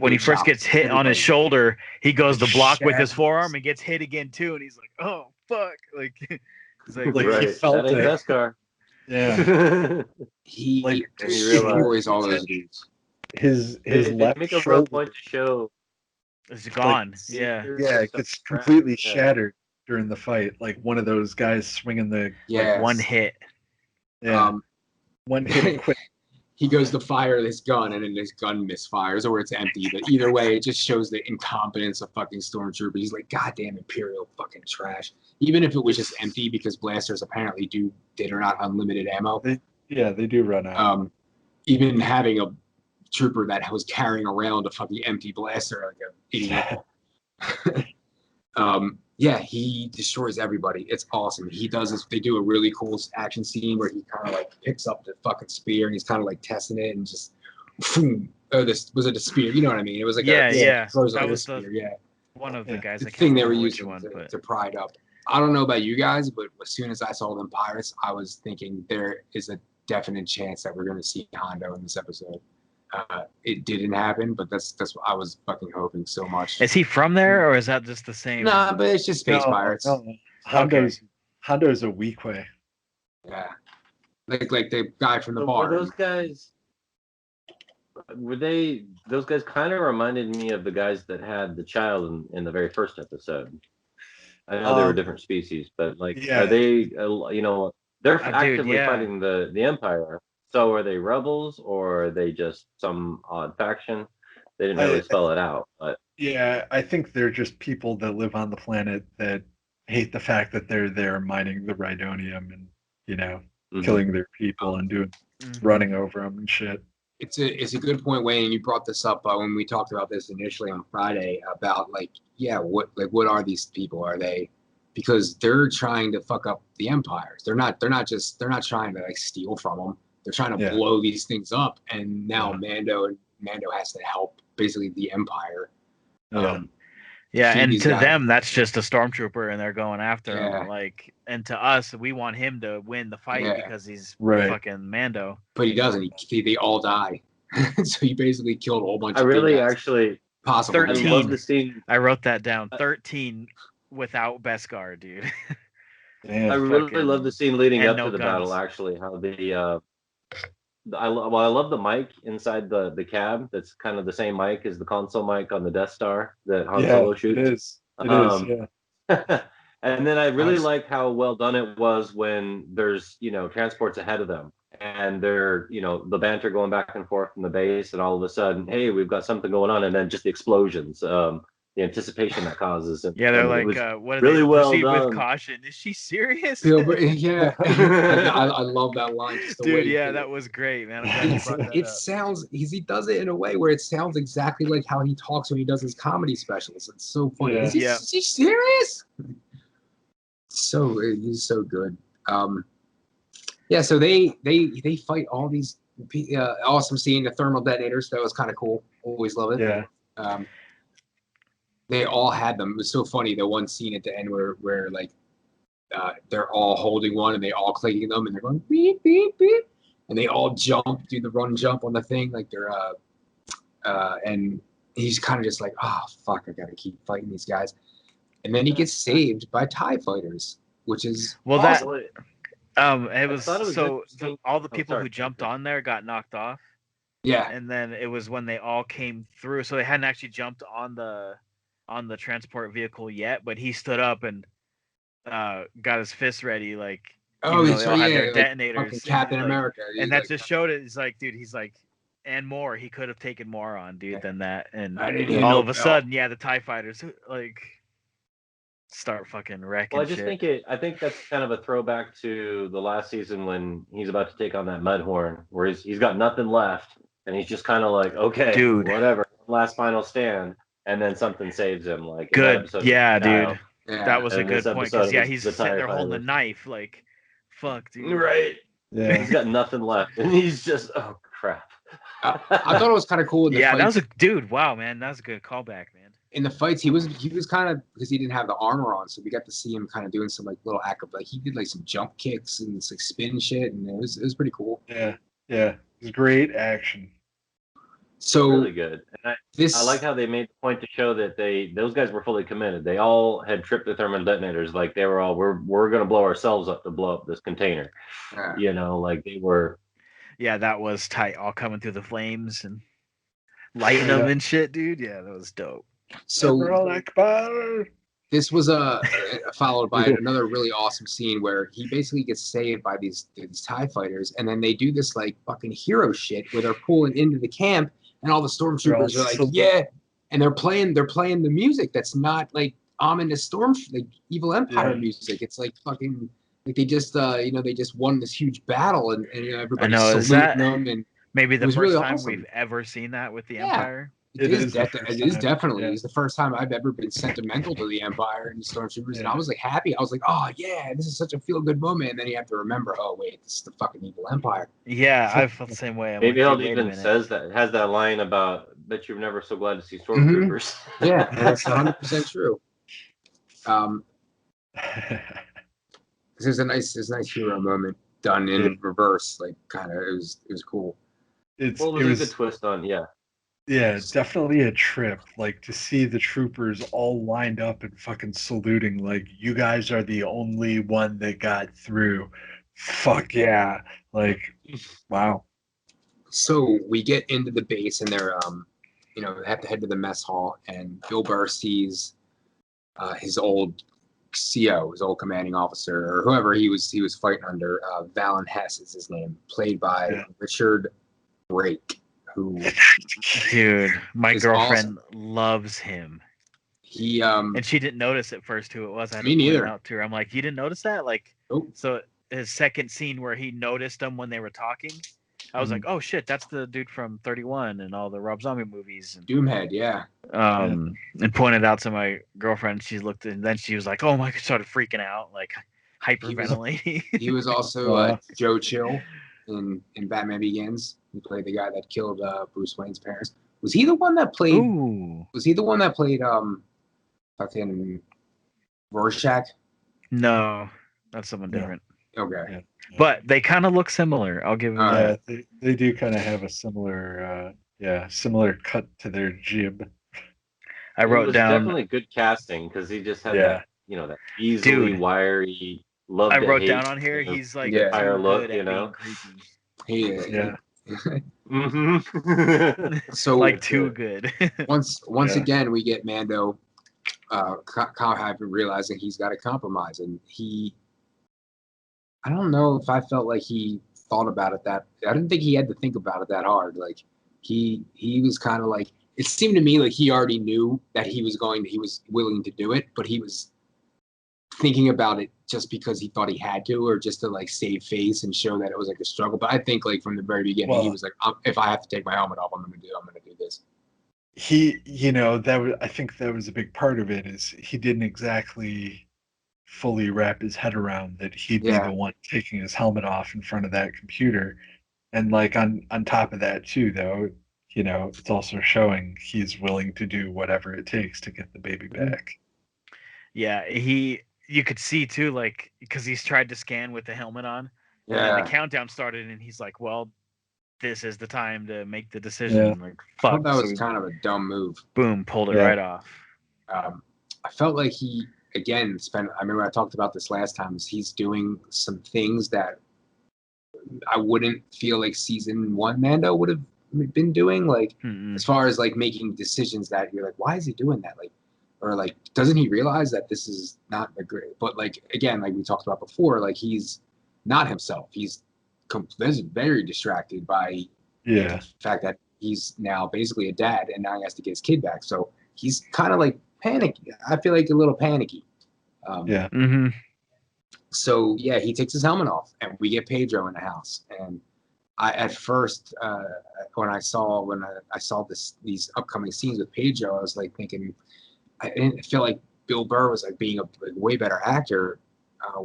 Speaker 4: gets hit on his shoulder, he goes to block with his forearm and gets hit again too, and he's like, "Oh fuck!" Like, it's like
Speaker 2: he felt it.
Speaker 3: Beskar.
Speaker 2: Yeah.
Speaker 1: he
Speaker 3: realized
Speaker 1: all those dudes.
Speaker 2: His left
Speaker 3: make a real
Speaker 2: shoulder
Speaker 3: point to show
Speaker 4: it's gone.
Speaker 2: Yeah, it gets completely shattered during the fight. Like one of those guys swinging the
Speaker 4: one hit.
Speaker 2: Yeah. One hit quick.
Speaker 1: He goes to fire this gun, and then his gun misfires, or it's empty. But either way, it just shows the incompetence of fucking Stormtrooper. He's like, goddamn Imperial fucking trash. Even if it was just empty, because blasters apparently they are not unlimited ammo.
Speaker 2: They do run out.
Speaker 1: Even having a trooper that was carrying around a fucking empty blaster like an idiot. He destroys everybody. It's awesome. He does this. They do a really cool action scene where he kind of picks up the fucking spear and he's kind of testing it and just boom. Oh, this was it a spear? You know what I mean? It was like
Speaker 4: that was a one of the guys.
Speaker 1: The thing they were using to pry it up. I don't know about you guys, but as soon as I saw them pirates, I was thinking there is a definite chance that we're going to see Hondo in this episode. It didn't happen, but that's what I was fucking hoping so much.
Speaker 4: Is he from there, or is that just the same?
Speaker 1: Nah, but it's just space pirates.
Speaker 2: No. Hondo's a Weequay.
Speaker 1: Yeah, like the guy from the bar.
Speaker 3: Those guys those guys kind of reminded me of the guys that had the child in the very first episode. I know they were different species, but are they? They're actively fighting the Empire. So are they rebels, or are they just some odd faction? They didn't really spell it out. But
Speaker 2: yeah, I think they're just people that live on the planet that hate the fact that they're there mining the Rhydonium and killing their people and running over them and shit.
Speaker 1: It's a good point, Wayne. You brought this up when we talked about this initially on Friday about what are these people? Are they because they're trying to fuck up the empires? They're not trying to steal from them. They're trying to blow these things up, and now Mando has to help basically the Empire.
Speaker 4: And to them, that's just a stormtrooper, and they're going after him. And to us, we want him to win the fight because he's fucking Mando.
Speaker 1: But he doesn't. They all die. So he basically killed a whole bunch. Possible.
Speaker 4: 13.
Speaker 3: I love the scene.
Speaker 4: I wrote that down. 13 without Beskar, dude.
Speaker 3: I really love the scene leading up to the battle. Actually, how I love the mic inside the cab. That's kind of the same mic as the console mic on the Death Star that Han Solo shoots.
Speaker 2: It is.
Speaker 3: And then I really like how well done it was when there's transports ahead of them, and they're the banter going back and forth from the base, and all of a sudden, hey, we've got something going on, and then just the explosions. The anticipation that causes.
Speaker 4: They're like, what are
Speaker 3: really
Speaker 4: they?
Speaker 3: Well
Speaker 4: proceed
Speaker 3: done.
Speaker 4: With caution. Is she serious?
Speaker 1: Yeah. I love that line.
Speaker 4: Dude, that was great, man.
Speaker 1: He does it in a way where it sounds exactly like how he talks when he does his comedy specials. It's so funny. Is he serious? He's so good. Yeah, so they fight all these awesome scene, the thermal detonators. That was kind of cool. Always love it.
Speaker 2: Yeah.
Speaker 1: They all had them. It was so funny. The one scene at the end where like they're all holding one and they all clicking them and they're going beep beep beep, and they all jump, do the run jump on the thing like they're and he's kind of just like, oh fuck, I gotta keep fighting these guys, and then he gets saved by TIE fighters, which is awesome.
Speaker 4: It was so
Speaker 3: interesting.
Speaker 4: all the people
Speaker 3: sorry.
Speaker 4: who jumped on there got knocked off.
Speaker 1: Yeah,
Speaker 4: And then it was when they all came through. So they hadn't actually jumped on the transport vehicle yet, but he stood up and got his fist ready, like
Speaker 1: oh,
Speaker 4: even though they all had their
Speaker 1: like
Speaker 4: detonators.
Speaker 1: fucking Captain
Speaker 4: like,
Speaker 1: America,
Speaker 4: and that
Speaker 1: like,
Speaker 4: just showed it. He's like, dude, he's like, and more. He could have taken more on, dude, than that. And
Speaker 1: I didn't
Speaker 4: all
Speaker 1: know-
Speaker 4: of a sudden, yeah, the TIE fighters like start fucking wrecking.
Speaker 3: Well, I just
Speaker 4: shit.
Speaker 3: I think that's kind of a throwback to the last season when he's about to take on that Mudhorn, where he's got nothing left, and he's just kind of like, okay,
Speaker 4: Dude.
Speaker 3: whatever, last final stand, and then something saves him. Like in that
Speaker 4: Good,
Speaker 3: episode,
Speaker 4: yeah,
Speaker 3: Kyle.
Speaker 4: dude.
Speaker 1: yeah.
Speaker 4: That was a
Speaker 3: And
Speaker 4: good
Speaker 3: this
Speaker 4: point
Speaker 3: episode
Speaker 4: because yeah,
Speaker 3: was
Speaker 4: he's
Speaker 3: the
Speaker 4: sitting
Speaker 3: TIE
Speaker 4: there holding a
Speaker 3: fighter.
Speaker 4: knife, like, fuck, dude.
Speaker 3: Right.
Speaker 2: Yeah.
Speaker 3: He's got nothing left, and he's just, oh crap.
Speaker 1: I thought it was kind of cool in the
Speaker 4: Yeah,
Speaker 1: fights.
Speaker 4: that was a dude. Wow, man, that was a good callback, man.
Speaker 1: In the fights, he was kind of, because he didn't have the armor on, so we got to see him kind of doing some like little act of like he did like some jump kicks and like spin shit, and it was pretty cool.
Speaker 2: Yeah. It was great action.
Speaker 1: So
Speaker 3: Really good. And
Speaker 1: this
Speaker 3: I like how they made the point to show that those guys were fully committed. They all had tripped the thermal detonators. Like they were all, we're gonna blow ourselves up to blow up this container. You know, like they were.
Speaker 4: Yeah, that was tight. All coming through the flames and lighting them and shit, dude. Yeah, that was dope.
Speaker 1: So
Speaker 2: Admiral Akbar.
Speaker 1: this was followed by another really awesome scene where he basically gets saved by these TIE fighters, and then they do this like fucking hero shit where they're pulling into the camp, and all the stormtroopers are like, yeah, and they're playing the music that's not like ominous like evil empire music. It's like fucking like they just they just won this huge battle, and everybody's saluting them, and
Speaker 4: maybe the
Speaker 1: was
Speaker 4: first
Speaker 1: really
Speaker 4: time
Speaker 1: awesome.
Speaker 4: we've ever seen that with the
Speaker 1: Yeah.
Speaker 4: Empire.
Speaker 1: It is definitely.
Speaker 2: Yeah.
Speaker 1: It's the first time I've ever been sentimental to the Empire and the Stormtroopers, and I was like happy. I was like, oh yeah, this is such a feel good moment. And then you have to remember, oh wait, this is the fucking evil Empire.
Speaker 4: Yeah, I felt the same way. I'm
Speaker 3: Maybe
Speaker 4: like,
Speaker 3: he
Speaker 4: dude, wait a
Speaker 3: even
Speaker 4: minute.
Speaker 3: has that line about, "Bet you're never so glad to see stormtroopers."
Speaker 1: Yeah, that's 100% true. This is a nice hero moment done in reverse. Like kind of, it was cool.
Speaker 2: It
Speaker 3: Well, it
Speaker 2: was
Speaker 3: was a good twist on, yeah.
Speaker 2: Yeah, it's definitely a trip. Like to see the troopers all lined up and fucking saluting, like you guys are the only one that got through. Fuck yeah! Like, wow.
Speaker 1: So we get into the base, and they're they have to head to the mess hall, and Bill Burr sees his old CO, his old commanding officer, or whoever he was fighting under. Valen Hess is his name, played by Richard Brake. Who,
Speaker 4: dude, my girlfriend
Speaker 1: awesome.
Speaker 4: loves him.
Speaker 1: He
Speaker 4: and she didn't notice at first who it was. I had
Speaker 1: me
Speaker 4: to point
Speaker 1: neither.
Speaker 4: it out to her. I'm like, you didn't notice that? Like, so his second scene where he noticed them when they were talking, I was like, oh shit, that's the dude from 31 and all the Rob Zombie movies. And,
Speaker 1: Doomhead, yeah.
Speaker 4: And pointed out to my girlfriend. She looked, and then she was like, oh my, started freaking out, like hyperventilating.
Speaker 1: He was also Joe Chill in Batman Begins. He played the guy that killed Bruce Wayne's parents. Was he the one that played?
Speaker 4: Ooh.
Speaker 1: Was he the one that played fucking Rorschach?
Speaker 4: No, that's someone different.
Speaker 1: Okay.
Speaker 2: Yeah.
Speaker 4: But they kind of look similar. I'll give them that.
Speaker 2: They do kind of have a similar similar cut to their jib.
Speaker 4: I wrote down
Speaker 3: definitely good casting because he just had that that easily wiry love.
Speaker 4: I wrote down on here he's like
Speaker 3: fire look,
Speaker 4: being creepy.
Speaker 1: He is.
Speaker 2: Yeah.
Speaker 1: So
Speaker 4: like too good.
Speaker 1: once again we get Mando realizing he's got to compromise, and I don't know if I felt like he thought about it I didn't think he had to think about it that hard. Like he was kind of like, it seemed to me like he already knew that he was willing to do it, but he was thinking about it just because he thought he had to, or just to like save face and show that it was like a struggle. But I think like from the very beginning, he was like, if I have to take my helmet off, I'm gonna do this.
Speaker 2: I think that was a big part of it, is he didn't exactly fully wrap his head around that he'd be the one taking his helmet off in front of that computer. And like on top of that too, though, it's also showing he's willing to do whatever it takes to get the baby back.
Speaker 4: Yeah, you could see too, like, because he's tried to scan with the helmet on, and then the countdown started, and he's like, "Well, this is the time to make the decision."
Speaker 2: Yeah.
Speaker 4: Like,
Speaker 1: I thought
Speaker 4: fuck.
Speaker 1: that was
Speaker 4: So
Speaker 1: kind of a dumb move.
Speaker 4: boom, pulled it right off.
Speaker 1: I felt like he again spent. I remember I talked about this last time. Is he's doing some things that I wouldn't feel like season 1 Mando would have been doing, like as far as like making decisions that you're like, why is he doing that? Like, or like, doesn't he realize that this is not a great? But like again, like we talked about before, like he's not himself. He's very distracted by the fact that he's now basically a dad and now he has to get his kid back. So he's kind of like panicky. I feel like a little panicky. So yeah, he takes his helmet off, and we get Pedro in the house. And I, at first, when I saw these upcoming scenes with Pedro, I was like thinking, I didn't feel like Bill Burr was like being a way better actor.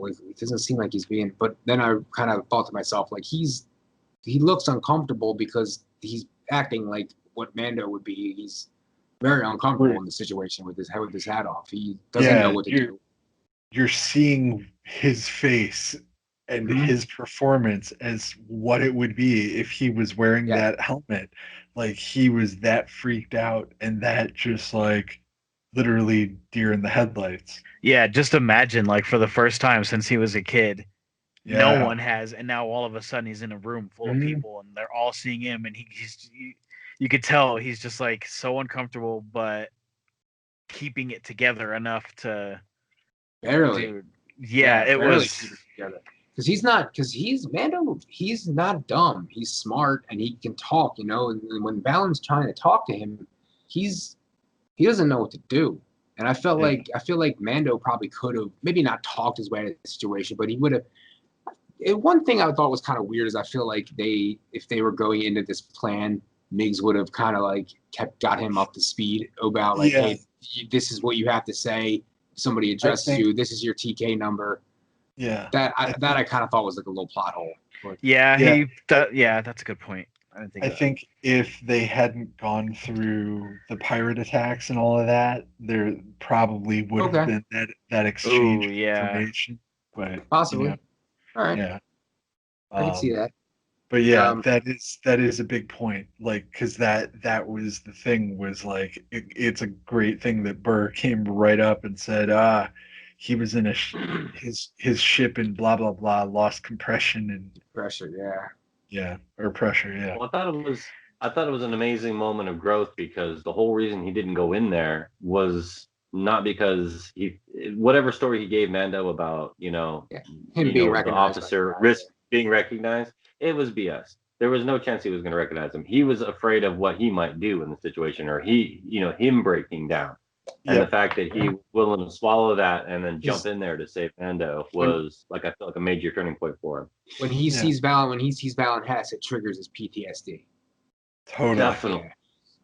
Speaker 1: It doesn't seem like he's being. But then I kind of thought to myself, like he looks uncomfortable because he's acting like what Mando would be. He's very uncomfortable in the situation with his hat off. He doesn't know what to do.
Speaker 2: You're seeing his face and his performance as what it would be if he was wearing that helmet. Like he was that freaked out and that just like literally deer in the headlights.
Speaker 4: Yeah, just imagine like for the first time since he was a kid, no one has, and now all of a sudden he's in a room full of people and they're all seeing him, and you could tell he's just like so uncomfortable, but keeping it together enough to
Speaker 1: barely.
Speaker 4: Dude, it was
Speaker 1: because he's Mando. He's not dumb. He's smart and he can talk. And when Balin's trying to talk to him, he doesn't know what to do. And I feel like Mando probably could have maybe not talked his way out of the situation, but he would have. One thing I thought was kind of weird is I feel like if they were going into this plan, Miggs would have kind of like got him up to speed about like, hey, this is what you have to say. Somebody addresses you. This is your TK number.
Speaker 2: Yeah.
Speaker 1: That I kind of thought was like a little plot hole. But,
Speaker 4: that's a good point.
Speaker 2: I think if they hadn't gone through the pirate attacks and all of that, there probably would have been that exchange of information. But
Speaker 1: possibly. All right.
Speaker 2: Yeah.
Speaker 1: I can see that.
Speaker 2: But yeah, that is a big point. Like, because that was the thing, was like it's a great thing that Burr came right up and said, he was in his ship and blah blah blah lost compression and
Speaker 1: pressure,
Speaker 2: or pressure,
Speaker 3: Well, I thought it was an amazing moment of growth, because the whole reason he didn't go in there was not because whatever story he gave Mando about him
Speaker 1: being recognized,
Speaker 3: the officer risk being recognized. It was BS. There was no chance he was going to recognize him. He was afraid of what he might do in the situation, or him breaking down. And the fact that he was willing to swallow that and then jump in there to save Mando was I feel like a major turning point for him.
Speaker 1: When he sees Balin Hess, it triggers his PTSD.
Speaker 2: Totally.
Speaker 3: Definitely.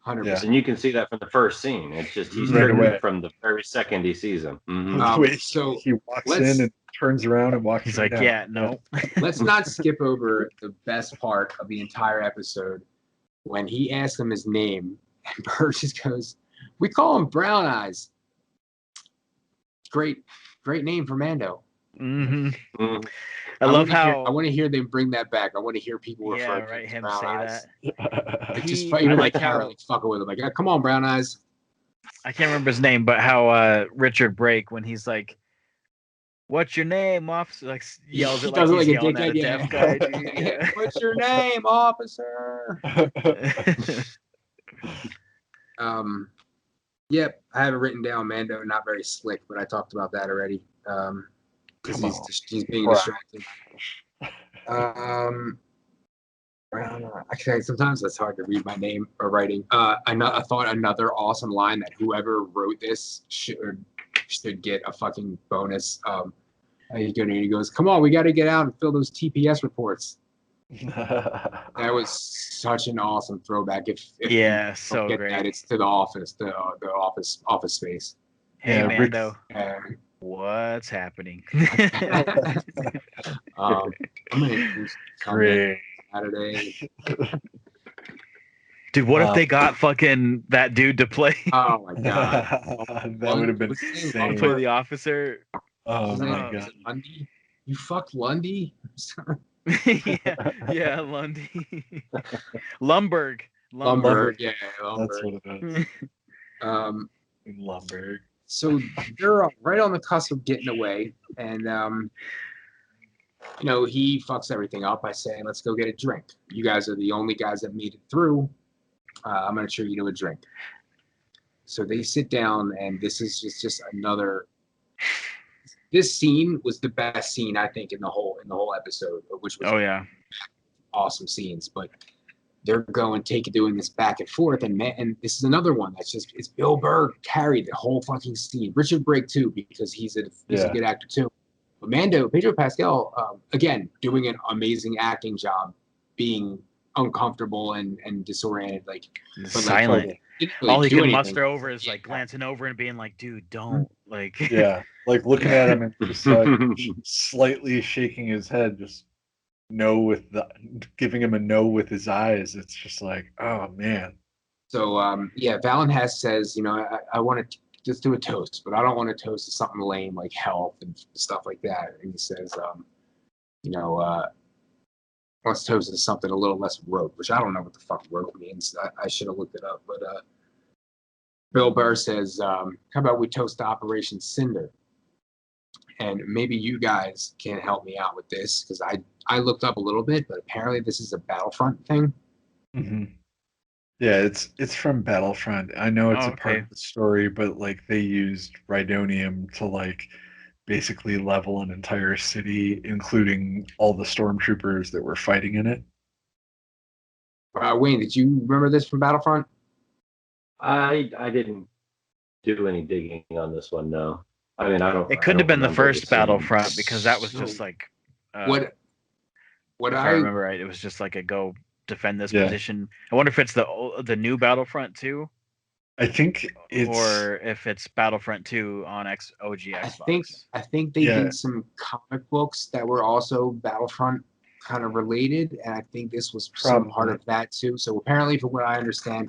Speaker 1: 100%.
Speaker 3: And you can see that from the first scene. It's just he's triggered from the very second he sees him.
Speaker 1: So
Speaker 2: he walks in and turns around and walks.
Speaker 4: He's like,
Speaker 2: down.
Speaker 4: no.
Speaker 1: Let's not skip over the best part of the entire episode when he asks him his name, and Burr just goes, "We call him Brown Eyes." Great name for Mando.
Speaker 4: I love how
Speaker 1: I want to hear them bring that back. I want to hear people refer to
Speaker 4: him
Speaker 1: Brown
Speaker 4: say
Speaker 1: Eyes.
Speaker 4: that.
Speaker 1: Just even like how like fucking with him, like, come on, Brown Eyes.
Speaker 4: I can't remember his name, but how Richard Brake, when he's like, "What's your name, officer?" Like yells it like he's yelling at a deaf guy. Dude.
Speaker 1: What's your name, officer? Yep, I have it written down. Mando, not very slick, but I talked about that already. Because he's being distracted. Actually, sometimes it's hard to read my name or writing. I thought another awesome line that whoever wrote this should get a fucking bonus. He goes, "Come on, we got to get out and fill those TPS reports." That was such an awesome throwback. If
Speaker 4: so
Speaker 1: get
Speaker 4: great.
Speaker 1: That, it's to the office, the office space.
Speaker 4: Hey, Mando. what's happening?
Speaker 1: I'm gonna introduce
Speaker 2: Great.
Speaker 1: Saturday.
Speaker 4: Dude, what if they got fucking that dude to play
Speaker 1: Oh my god,
Speaker 2: That would have been
Speaker 1: What's his name?
Speaker 2: insane.
Speaker 4: play the officer?
Speaker 2: Oh
Speaker 1: His name
Speaker 2: my
Speaker 1: is
Speaker 2: god.
Speaker 1: it Lundy? You fucked Lundy?
Speaker 4: yeah, Lundy. Lumberg.
Speaker 1: Lumberg, yeah,
Speaker 2: That's
Speaker 1: Lumberg.
Speaker 2: what it is.
Speaker 1: Um,
Speaker 2: Lumberg.
Speaker 1: so they're right on the cusp of getting away, and he fucks everything up by saying, "Let's go get a drink. You guys are the only guys that made it through. I'm gonna treat you to a drink." So they sit down, and this is just another. This scene was the best scene I think in the whole episode, which was awesome scenes. But they're doing this back and forth, and this is another one that's it's Bill Burr carried the whole fucking scene. Richard Brake too, because he's a good actor too. But Pedro Pascal, again, doing an amazing acting job, being uncomfortable and disoriented,
Speaker 4: silent.
Speaker 1: Really
Speaker 4: all he can
Speaker 1: anything.
Speaker 4: muster over is like glancing over and being like, dude, don't like.
Speaker 2: Yeah, like looking at him and just slightly shaking his head, just giving him a no with his eyes. It's just like, oh man.
Speaker 1: So Valen Hess says, I want to just do a toast, but I don't want to toast to something lame like health and stuff like that. And he says, let's toast to something a little less rogue, which I don't know what the fuck rogue means. I should have looked it up. But Bill Burr says, how about we toast to Operation Cinder? And maybe you guys can help me out with this, because I looked up a little bit, but apparently this is a Battlefront thing.
Speaker 2: Mm-hmm. Yeah, it's from Battlefront. I know it's a part of the story, but like they used Rhydonium to basically level an entire city, including all the stormtroopers that were fighting in it.
Speaker 1: Wayne, did you remember this from Battlefront?
Speaker 3: I didn't do any digging on this one, no. I mean, I don't.
Speaker 4: It couldn't have been the first Battlefront, because that was just like.
Speaker 1: What
Speaker 4: if I remember right, it was just like a go defend this position. I wonder if it's the new Battlefront 2.
Speaker 2: I think it's,
Speaker 4: or if it's Battlefront 2 on OG Xbox.
Speaker 1: I think they did some comic books that were also Battlefront kind of related, and I think this was some part of that too. So apparently, from what I understand,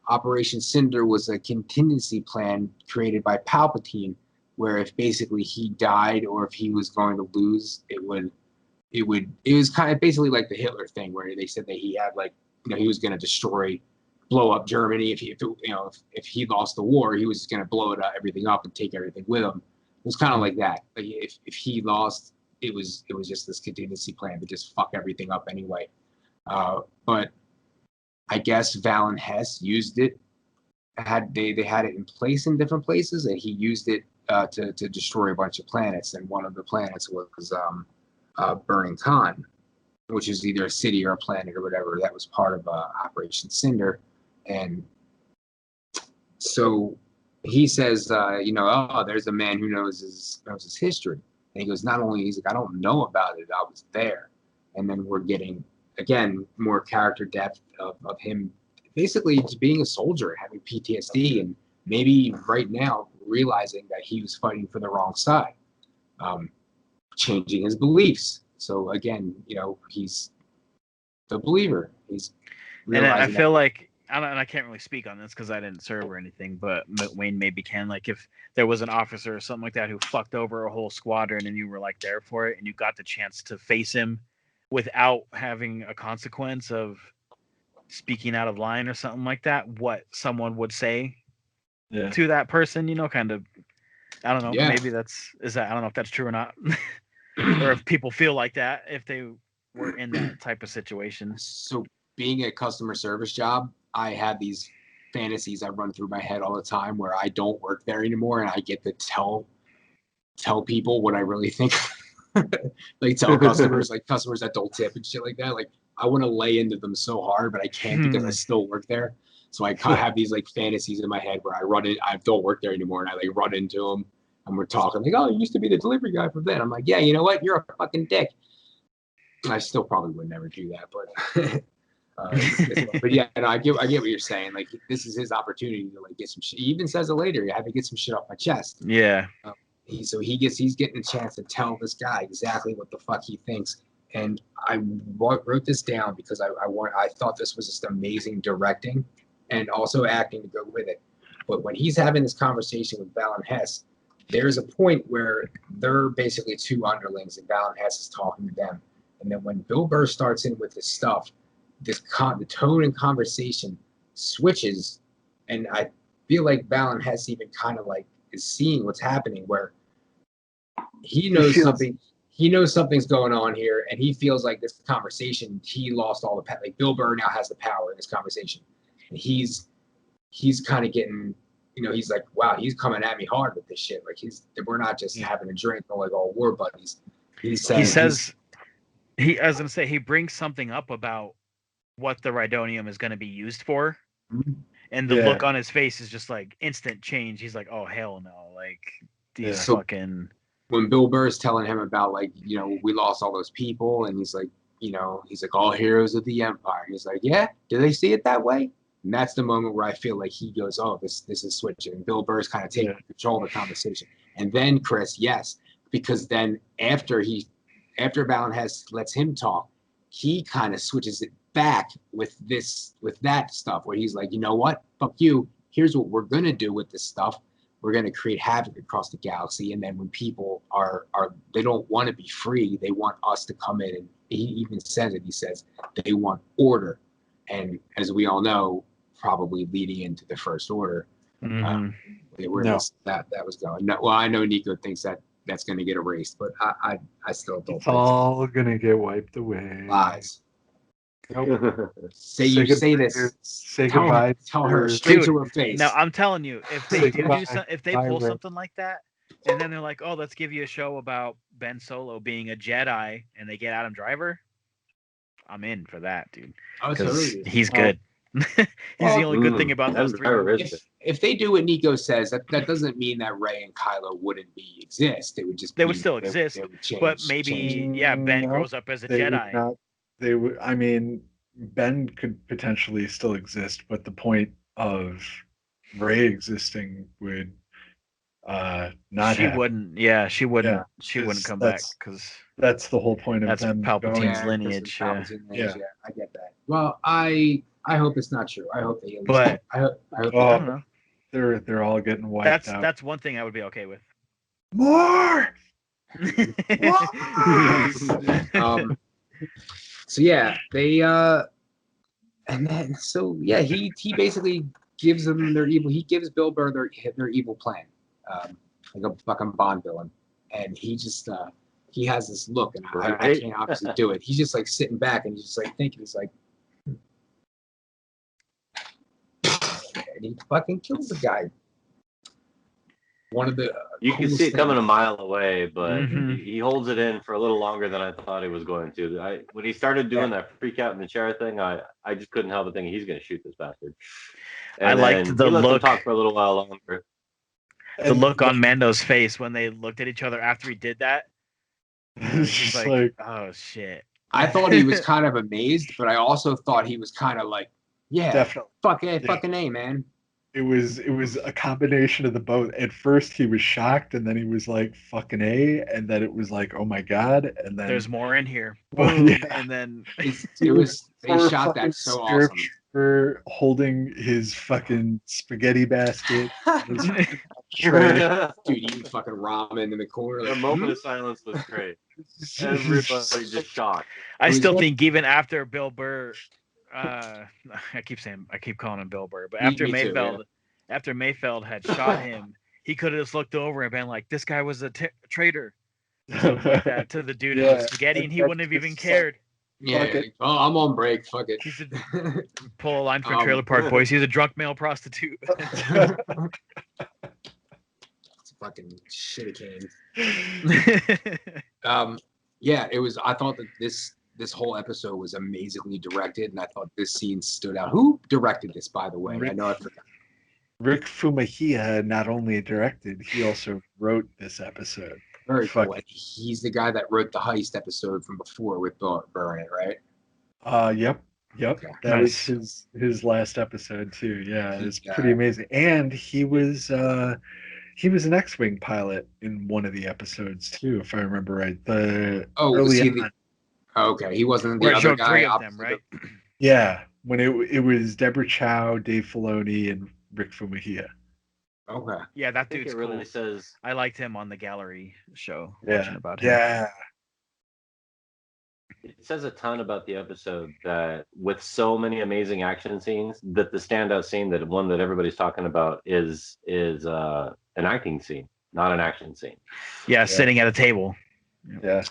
Speaker 1: Operation Cinder was a contingency plan created by Palpatine, where if basically he died or if he was going to lose, it was kind of basically like the Hitler thing, where they said that he had he was going to blow up Germany. If he lost the war, he was going to blow everything up and take everything with him. It was kind of like that. Like if he lost, it was just this contingency plan to just fuck everything up anyway. But I guess Valen Hess used it. They had it in place in different places, and he used it to destroy a bunch of planets. And one of the planets was Burning Khan, which is either a city or a planet or whatever. That was part of Operation Cinder. And so he says, there's a man who knows his history. And he goes, not only, he's like, I don't know about it, I was there. And then we're getting, again, more character depth of him basically just being a soldier, having PTSD, and maybe right now realizing that he was fighting for the wrong side, changing his beliefs. So again, he's the believer. He's
Speaker 4: realizing. And I feel like, I can't really speak on this because I didn't serve or anything, but Wayne maybe can. Like if there was an officer or something like that who fucked over a whole squadron and you were there for it and you got the chance to face him without having a consequence of speaking out of line or something like that, what someone would say to that person, kind of, I don't know, maybe I don't know if that's true or not. Or if people feel like that, if they were in that type of situation.
Speaker 1: So being a customer service job, I have these fantasies that run through my head all the time where I don't work there anymore and I get to tell people what I really think. Tell customers, customers that don't tip and shit like that. I want to lay into them so hard, but I can't because I still work there. So I kind of have these fantasies in my head where I don't work there anymore, and I run into them and we're talking oh, you used to be the delivery guy for that. I'm like, yeah, you know what? You're a fucking dick. I still probably would never do that, but but yeah, no, I get what you're saying. This is his opportunity to get some shit. He even says it later. I have to get some shit off my chest.
Speaker 4: Yeah.
Speaker 1: he's getting a chance to tell this guy exactly what the fuck he thinks. And I wrote this down because I thought this was just amazing directing and also acting to go with it. But when he's having this conversation with Val and Hess, there's a point where they're basically two underlings and Val and Hess is talking to them. And then when Bill Burr starts in with this stuff, the tone and conversation switches. And I feel like Val and Hess even kind of like is seeing what's happening, where he knows something's going on here, and he feels like this conversation, he lost all the power. Like Bill Burr now has the power in this conversation. And he's kind of getting, he's like, wow, he's coming at me hard with this shit. Like we're not just having a drink or like all war buddies. He says
Speaker 4: I was gonna say he brings something up about what the Rhydonium is gonna be used for.
Speaker 1: Mm-hmm.
Speaker 4: And the look on his face is just like instant change. He's like, oh hell no. Like these fucking
Speaker 1: when Bill Burr is telling him about like, we lost all those people, and he's like, he's like, all heroes of the Empire. And he's like, yeah, do they see it that way? And that's the moment where I feel like he goes, oh, this is switching. And Bill Burr's kind of taking control of the conversation. And then Chris, yes, because then after Val and Hess lets him talk, he kind of switches it back with that stuff where he's like, you know what? Fuck you. Here's what we're gonna do with this stuff. We're gonna create havoc across the galaxy. And then when people are they don't want to be free, they want us to come in. And he even says it. He says they want order. And as we all know, probably leading into the First Order, where that was going. No, well, I know Nico thinks that's going to get erased, but I still don't.
Speaker 2: It's all going to get wiped away.
Speaker 1: Lies.
Speaker 2: Nope.
Speaker 1: Say this.
Speaker 2: Say goodbye.
Speaker 1: Tell her straight to her face.
Speaker 4: Now I'm telling you, if they pull something like that, and then they're like, oh, let's give you a show about Ben Solo being a Jedi, and they get Adam Driver, I'm in for that, dude. Because he's good. He's the only good thing about those three.
Speaker 1: If they do what Nico says, that doesn't mean that Rey and Kylo wouldn't exist. It would just
Speaker 4: they would still exist, but maybe Ben grows up as a Jedi.
Speaker 2: They would. I mean, Ben could potentially still exist, but the point of Rey existing would not.
Speaker 4: She wouldn't. Yeah, she wouldn't. Yeah, she wouldn't come back because
Speaker 2: that's the whole point of them.
Speaker 4: Palpatine's lineage.
Speaker 1: Yeah, I get that. Well, I hope it's not true. I hope they. But I hope. I
Speaker 2: don't know. They're all getting wiped out.
Speaker 4: That's one thing I would be okay with.
Speaker 2: More.
Speaker 1: So yeah, they and then he basically gives them their evil. He gives Bill Burr their evil plan, like a fucking Bond villain, and he just he has this look, and I can't obviously do it. He's just like sitting back and he's just like thinking. He's like, and he fucking kills the guy. One of the
Speaker 3: you can see it coming a mile away, but he holds it in for a little longer than I thought he was going to. When he started doing that freak out in the chair thing, I just couldn't help but thinking he's going to shoot this bastard. And
Speaker 4: I liked the look.
Speaker 3: Let them talk for a little while longer.
Speaker 4: The look on Mando's face when they looked at each other after he did that.
Speaker 2: It's just like,
Speaker 4: oh shit.
Speaker 1: I thought he was kind of amazed, but I also thought he was kind of like, yeah, definitely, fucking A, man.
Speaker 2: It was a combination of the both. At first he was shocked, and then he was like fucking A, and then it was like, oh my god, and then
Speaker 4: there's more in here. Boom, and then
Speaker 1: they shot that so awesome.
Speaker 2: For holding his fucking spaghetti basket.
Speaker 1: Dude, eating fucking ramen in the corner.
Speaker 3: The moment of silence was great. Everybody just shocked.
Speaker 4: I still think even after Bill Burr, I keep calling him Bill Burr, but after Mayfeld had shot him, he could have just looked over and been like, "This guy was a traitor," something like that to the dude in the spaghetti, and he wouldn't have even cared.
Speaker 1: Yeah, oh, I'm on break. Fuck it.
Speaker 4: Pull a line from Trailer Park Boys. He's a drunk male prostitute.
Speaker 1: It's a fucking shitty cane. Yeah, it was. I thought that this whole episode was amazingly directed, and I thought this scene stood out. Who directed this, by the way? I know I forgot.
Speaker 2: Rick Fumahia not only directed, he also wrote this episode.
Speaker 1: Very cool. He's the guy that wrote the heist episode from before with Burr in it, right?
Speaker 2: Yep. Okay. That was his last episode too. Yeah, it's pretty amazing. And he was He was an X-wing pilot in one of the episodes too, if I remember right. The
Speaker 1: Oh, was
Speaker 2: early
Speaker 1: he
Speaker 2: on,
Speaker 1: the? Okay, he wasn't
Speaker 4: Where
Speaker 1: the
Speaker 4: it
Speaker 1: other
Speaker 4: showed
Speaker 1: guy.
Speaker 4: three of
Speaker 1: opposite
Speaker 4: them, right?
Speaker 2: yeah, when it was Deborah Chow, Dave Filoni, and Rick Famuyiwa.
Speaker 1: Okay.
Speaker 4: Yeah, that
Speaker 3: I think
Speaker 4: dude's
Speaker 3: it really
Speaker 4: cool.
Speaker 3: says
Speaker 4: I liked him on the gallery show.
Speaker 2: Yeah,
Speaker 4: Watching about him.
Speaker 2: yeah,
Speaker 3: it says a ton about the episode that with so many amazing action scenes, that the standout scene, that one that everybody's talking about, is an acting scene, not an action scene.
Speaker 4: Yeah, sitting at a table.
Speaker 2: yeah.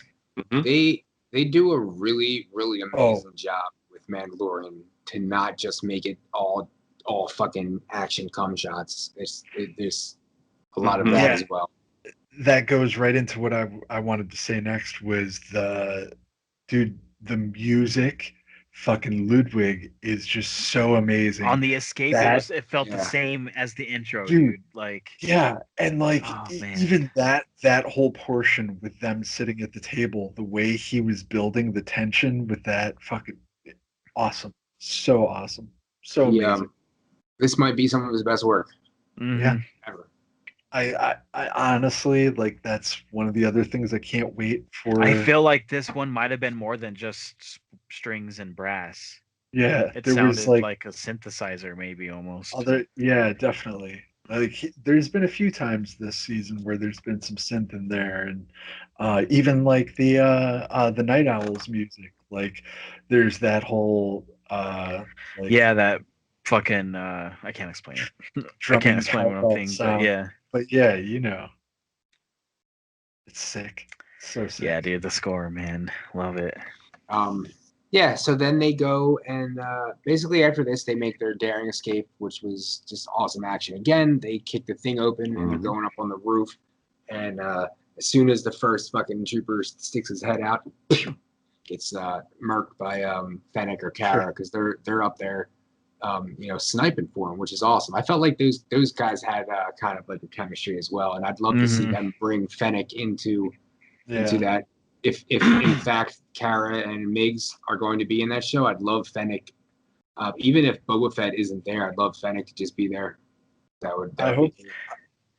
Speaker 1: They do a really amazing job with Mandalorian to not just make it all fucking action cum shots. There's a lot of that
Speaker 2: Yeah.
Speaker 1: as well.
Speaker 2: That goes right into what I wanted to say next was the music. Fucking Ludwig is just so amazing.
Speaker 4: On the escape, it felt the same as the intro, dude. Like,
Speaker 2: yeah, and like
Speaker 4: man.
Speaker 2: even that whole portion with them sitting at the table, the way he was building the tension with that, fucking awesome, so awesome, so amazing.
Speaker 1: This might be some of his best work.
Speaker 2: Yeah,
Speaker 1: ever.
Speaker 2: I honestly, like, that's one of the other things I can't wait for.
Speaker 4: I feel like this one might have been more than just strings and brass.
Speaker 2: Yeah,
Speaker 4: It
Speaker 2: there
Speaker 4: sounded
Speaker 2: was like
Speaker 4: a synthesizer, maybe almost.
Speaker 2: Yeah, definitely. Like, there's been a few times this season where there's been some synth in there, and even like the Night Owls music. Like, there's that whole
Speaker 4: yeah, that fucking I can't explain it. I can't explain what I'm thinking,
Speaker 2: sound.
Speaker 4: but yeah.
Speaker 2: But yeah, you know, it's sick. So sick.
Speaker 4: Yeah, dude, the score, man, love it.
Speaker 1: Yeah, so then they go and basically after this they make their daring escape, which was just awesome action. Again, they kick the thing open and they're going up on the roof, and as soon as the first fucking trooper sticks his head out, gets murked by Fennec or Kara, because they're up there, sniping for him, which is awesome. I felt like those guys had kind of like a chemistry as well, and I'd love to see them bring Fennec into that. If in fact Kara and Miggs are going to be in that show, I'd love Fennec. Even if Boba Fett isn't there, I'd love Fennec to just be there.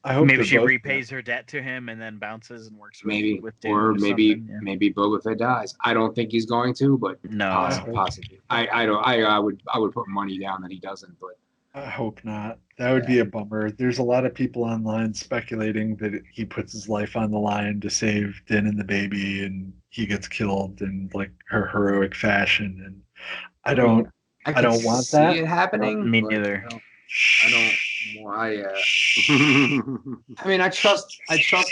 Speaker 1: I
Speaker 2: hope
Speaker 4: maybe she repays her debt to him and then bounces and works with Dune,
Speaker 1: or maybe
Speaker 4: yeah.
Speaker 1: maybe Boba Fett dies. I don't think he's going to, but
Speaker 4: no,
Speaker 1: possibly. I would put money down that he doesn't, but
Speaker 2: I hope not. That would be a bummer. There's a lot of people online speculating that he puts his life on the line to save Din and the baby, and he gets killed in like her heroic fashion. And I don't want
Speaker 1: see
Speaker 2: that.
Speaker 1: it happening.
Speaker 4: Me neither.
Speaker 1: I mean, I trust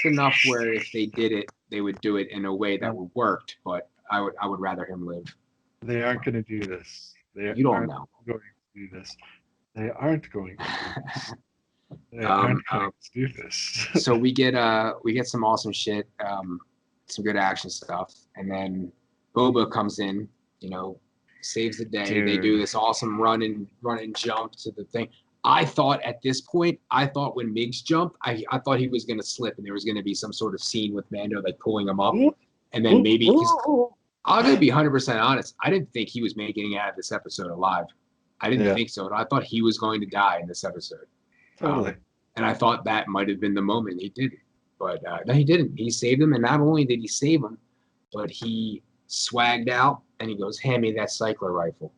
Speaker 1: enough where if they did it, they would do it in a way that would work. But I would rather him live.
Speaker 2: They aren't going to do this.
Speaker 1: You don't know.
Speaker 2: Going to do this. They aren't going to do this. They aren't going to do this.
Speaker 1: So we get some awesome shit, some good action stuff, and then Boba comes in, saves the day.
Speaker 4: Dude.
Speaker 1: They do this awesome run and jump to the thing. I thought at this point, when Miggs jumped, I thought he was going to slip and there was going to be some sort of scene with Mando like pulling him up, and then maybe I'm going to be 100% honest. I didn't think he was making it out of this episode alive. I didn't think so. I thought he was going to die in this episode.
Speaker 2: Totally.
Speaker 1: And I thought that might have been the moment he did it. But no, he didn't. He saved him. And not only did he save him, but he swagged out and he goes, "Hand me that cycler rifle."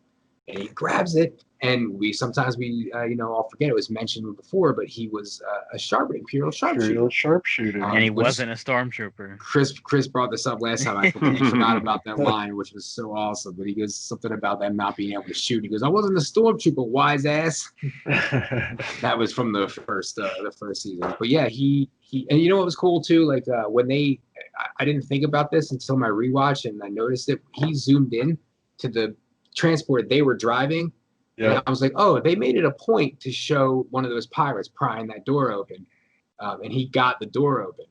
Speaker 1: And he grabs it. And sometimes I'll forget it was mentioned before, but he was a Imperial sharpshooter.
Speaker 2: And
Speaker 4: he wasn't a stormtrooper.
Speaker 1: Chris brought this up last time. I completely forgot about that line, which was so awesome. But he goes something about them not being able to shoot. He goes, "I wasn't a stormtrooper, wise ass." That was from the first season. But yeah, he and you know what was cool too? Like when I didn't think about this until my rewatch, and I noticed it. He zoomed in to the transport they were driving. Yeah. And I was like, oh, they made it a point to show one of those pirates prying that door open, and he got the door open.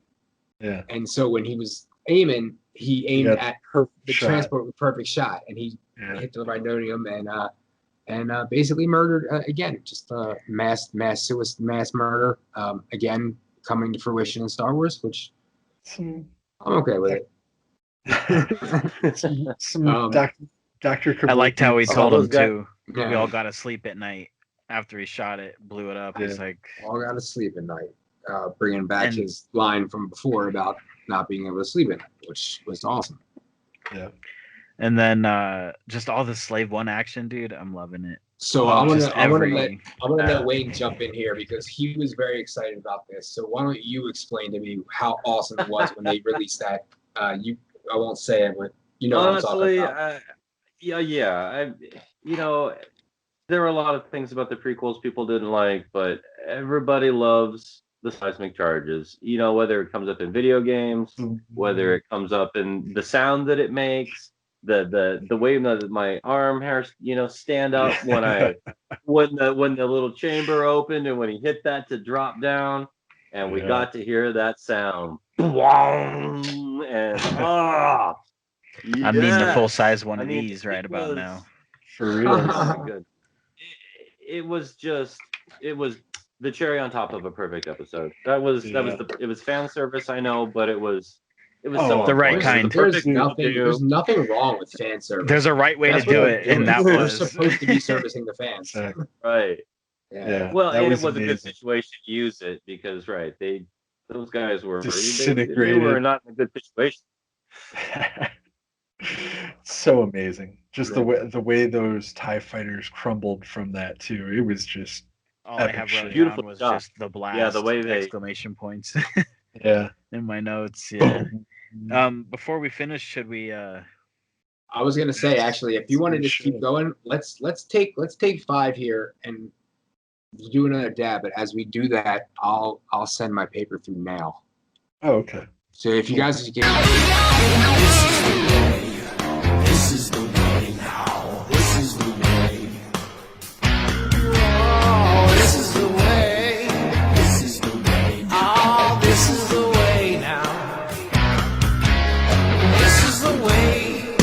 Speaker 2: Yeah.
Speaker 1: And so when he was aiming, he aimed at the transport with perfect shot, and he hit the rhinodeum and basically murdered again, just mass murder again coming to fruition in Star Wars, which I'm okay with it.
Speaker 2: some Dr.
Speaker 4: I liked how he told him too. We all got to sleep at night after he shot it, blew it up. He's like,
Speaker 1: all got to sleep at night. bringing back
Speaker 4: And-
Speaker 1: his line from before about not being able to sleep at night, which was awesome.
Speaker 2: Yeah.
Speaker 4: And then just all the Slave One action, dude. I'm loving it.
Speaker 1: So
Speaker 4: Oh,
Speaker 1: I want
Speaker 4: just
Speaker 1: to let
Speaker 4: every-
Speaker 1: Wayne jump in here because he was very excited about this. So why don't you explain to me how awesome it was when they released that? I won't say it, but you know
Speaker 3: Honestly,
Speaker 1: what I'm talking about.
Speaker 3: There were a lot of things about the prequels people didn't like, but everybody loves the seismic charges. You know, whether it comes up in video games, whether it comes up in the sound that it makes, the way that my arm hairs, stand up when the little chamber opened and when he hit that to drop down, and we got to hear that sound. And
Speaker 4: I'm needing a
Speaker 3: yes.
Speaker 4: full size one of
Speaker 3: I mean,
Speaker 4: these right
Speaker 3: it
Speaker 4: about
Speaker 3: was-
Speaker 4: now.
Speaker 2: For real.
Speaker 3: Oh my good. It was the cherry on top of a perfect episode. It was fan service, I know, but it was so
Speaker 4: The
Speaker 3: on
Speaker 4: right
Speaker 3: point.
Speaker 4: kind.
Speaker 1: There's nothing wrong with fan service.
Speaker 4: There's a right way
Speaker 1: That's
Speaker 4: to do
Speaker 1: what
Speaker 4: it,
Speaker 1: they're
Speaker 4: and
Speaker 1: doing.
Speaker 4: that
Speaker 1: They're
Speaker 4: was
Speaker 1: supposed to be servicing the fans.
Speaker 2: Exactly.
Speaker 3: Right.
Speaker 2: Yeah.
Speaker 3: Well,
Speaker 2: that
Speaker 3: and
Speaker 2: was
Speaker 3: it was a good
Speaker 2: amazing.
Speaker 3: situation to use it because those guys were they
Speaker 2: Disintegrated.
Speaker 3: were not in a good situation.
Speaker 2: So amazing. Just the way those TIE fighters crumbled from that too. It was just
Speaker 4: all I
Speaker 2: epic
Speaker 4: have
Speaker 2: shit.
Speaker 4: wrote
Speaker 3: Beautiful
Speaker 4: down was
Speaker 3: shot.
Speaker 4: just the blast.
Speaker 3: Yeah, the way they-
Speaker 4: exclamation points
Speaker 2: yeah.
Speaker 4: in my notes. Yeah. Before we finish, should we?
Speaker 1: I was gonna say actually, if you want to just keep going, let's take 5 here and do another dab. But as we do that, I'll send my paper through now.
Speaker 2: Oh, okay.
Speaker 1: So if you guys get
Speaker 6: This is the way now. This is the way. Oh, this is the way. This is the way. Oh, this is the way now. This is the way.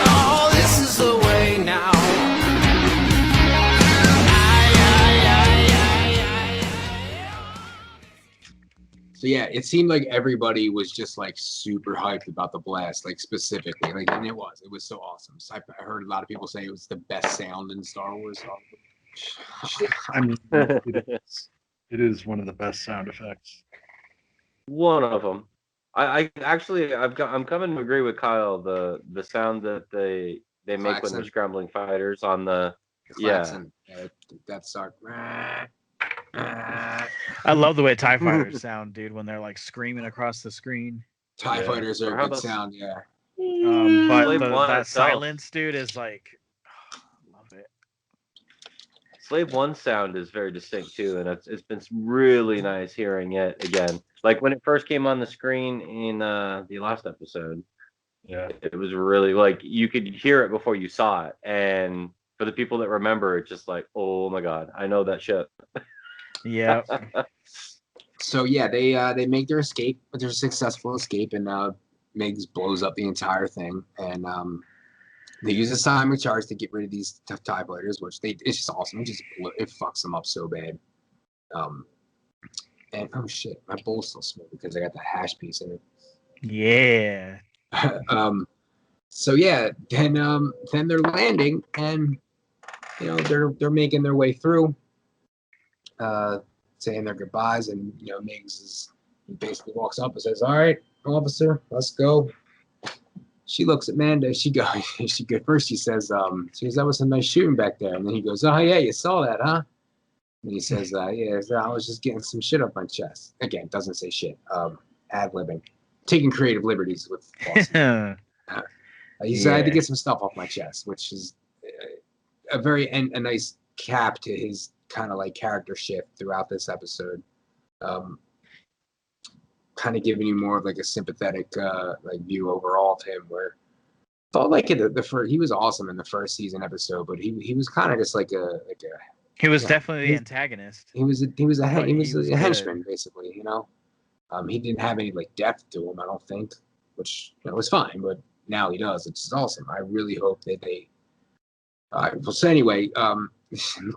Speaker 6: Oh, this is the way now.
Speaker 1: So yeah, it seemed like everybody was just like super hyped about the blast, like specifically, like, and it was so awesome. So I heard a lot of people say it was the best sound in Star Wars.
Speaker 2: I mean, it is one of the best sound effects.
Speaker 3: One of them. I'm coming to agree with Kyle. The sound that they make when
Speaker 1: Klaxon.
Speaker 3: they're scrambling fighters on the
Speaker 1: Klaxon, Death Star.
Speaker 4: I love the way TIE fighters sound, dude, when they're like screaming across the screen.
Speaker 1: TIE fighters are
Speaker 3: Or
Speaker 1: a
Speaker 3: how
Speaker 1: good
Speaker 3: about-
Speaker 1: sound, yeah.
Speaker 4: But
Speaker 3: Slave One
Speaker 4: that
Speaker 3: itself.
Speaker 4: silence, dude, is like, love it.
Speaker 3: Slave One sound is very distinct too, and it's been really nice hearing it again. Like when it first came on the screen in the last episode,
Speaker 2: Yeah.
Speaker 3: it was really like you could hear it before you saw it. And for the people that remember, it's just like, oh my god, I know that shit.
Speaker 4: Yeah.
Speaker 1: So yeah, they make their escape, but their successful escape, and Miggs blows up the entire thing, and they use a seismic charge to get rid of these TIE fighters, which it's just awesome. It fucks them up so bad. And oh shit, my bowl's still smooth because I got the hash piece in it.
Speaker 4: Yeah.
Speaker 1: So yeah, then they're landing, and they're making their way through, saying their goodbyes, and Miggs he basically walks up and says, "All right, officer, let's go." She looks at Mando. She goes, first she says, "That was some nice shooting back there," and then he goes, "Oh yeah, you saw that, huh?" And he says, "Yeah, I was just getting some shit up my chest." Again, doesn't say shit. Ad-libbing, taking creative liberties with Boston. He said, "I had to get some stuff off my chest," which is a nice cap to his kind of like character shift throughout this episode. Kind of giving you more of like a sympathetic like view overall of him, where I felt like the first, he was awesome in the first season episode, but he was kind of just like a
Speaker 4: He was definitely the antagonist.
Speaker 1: he was a
Speaker 4: good.
Speaker 1: henchman basically, he didn't have any like depth to him, I don't think, which was fine, but now he does. It's awesome. I really hope that they well, so anyway,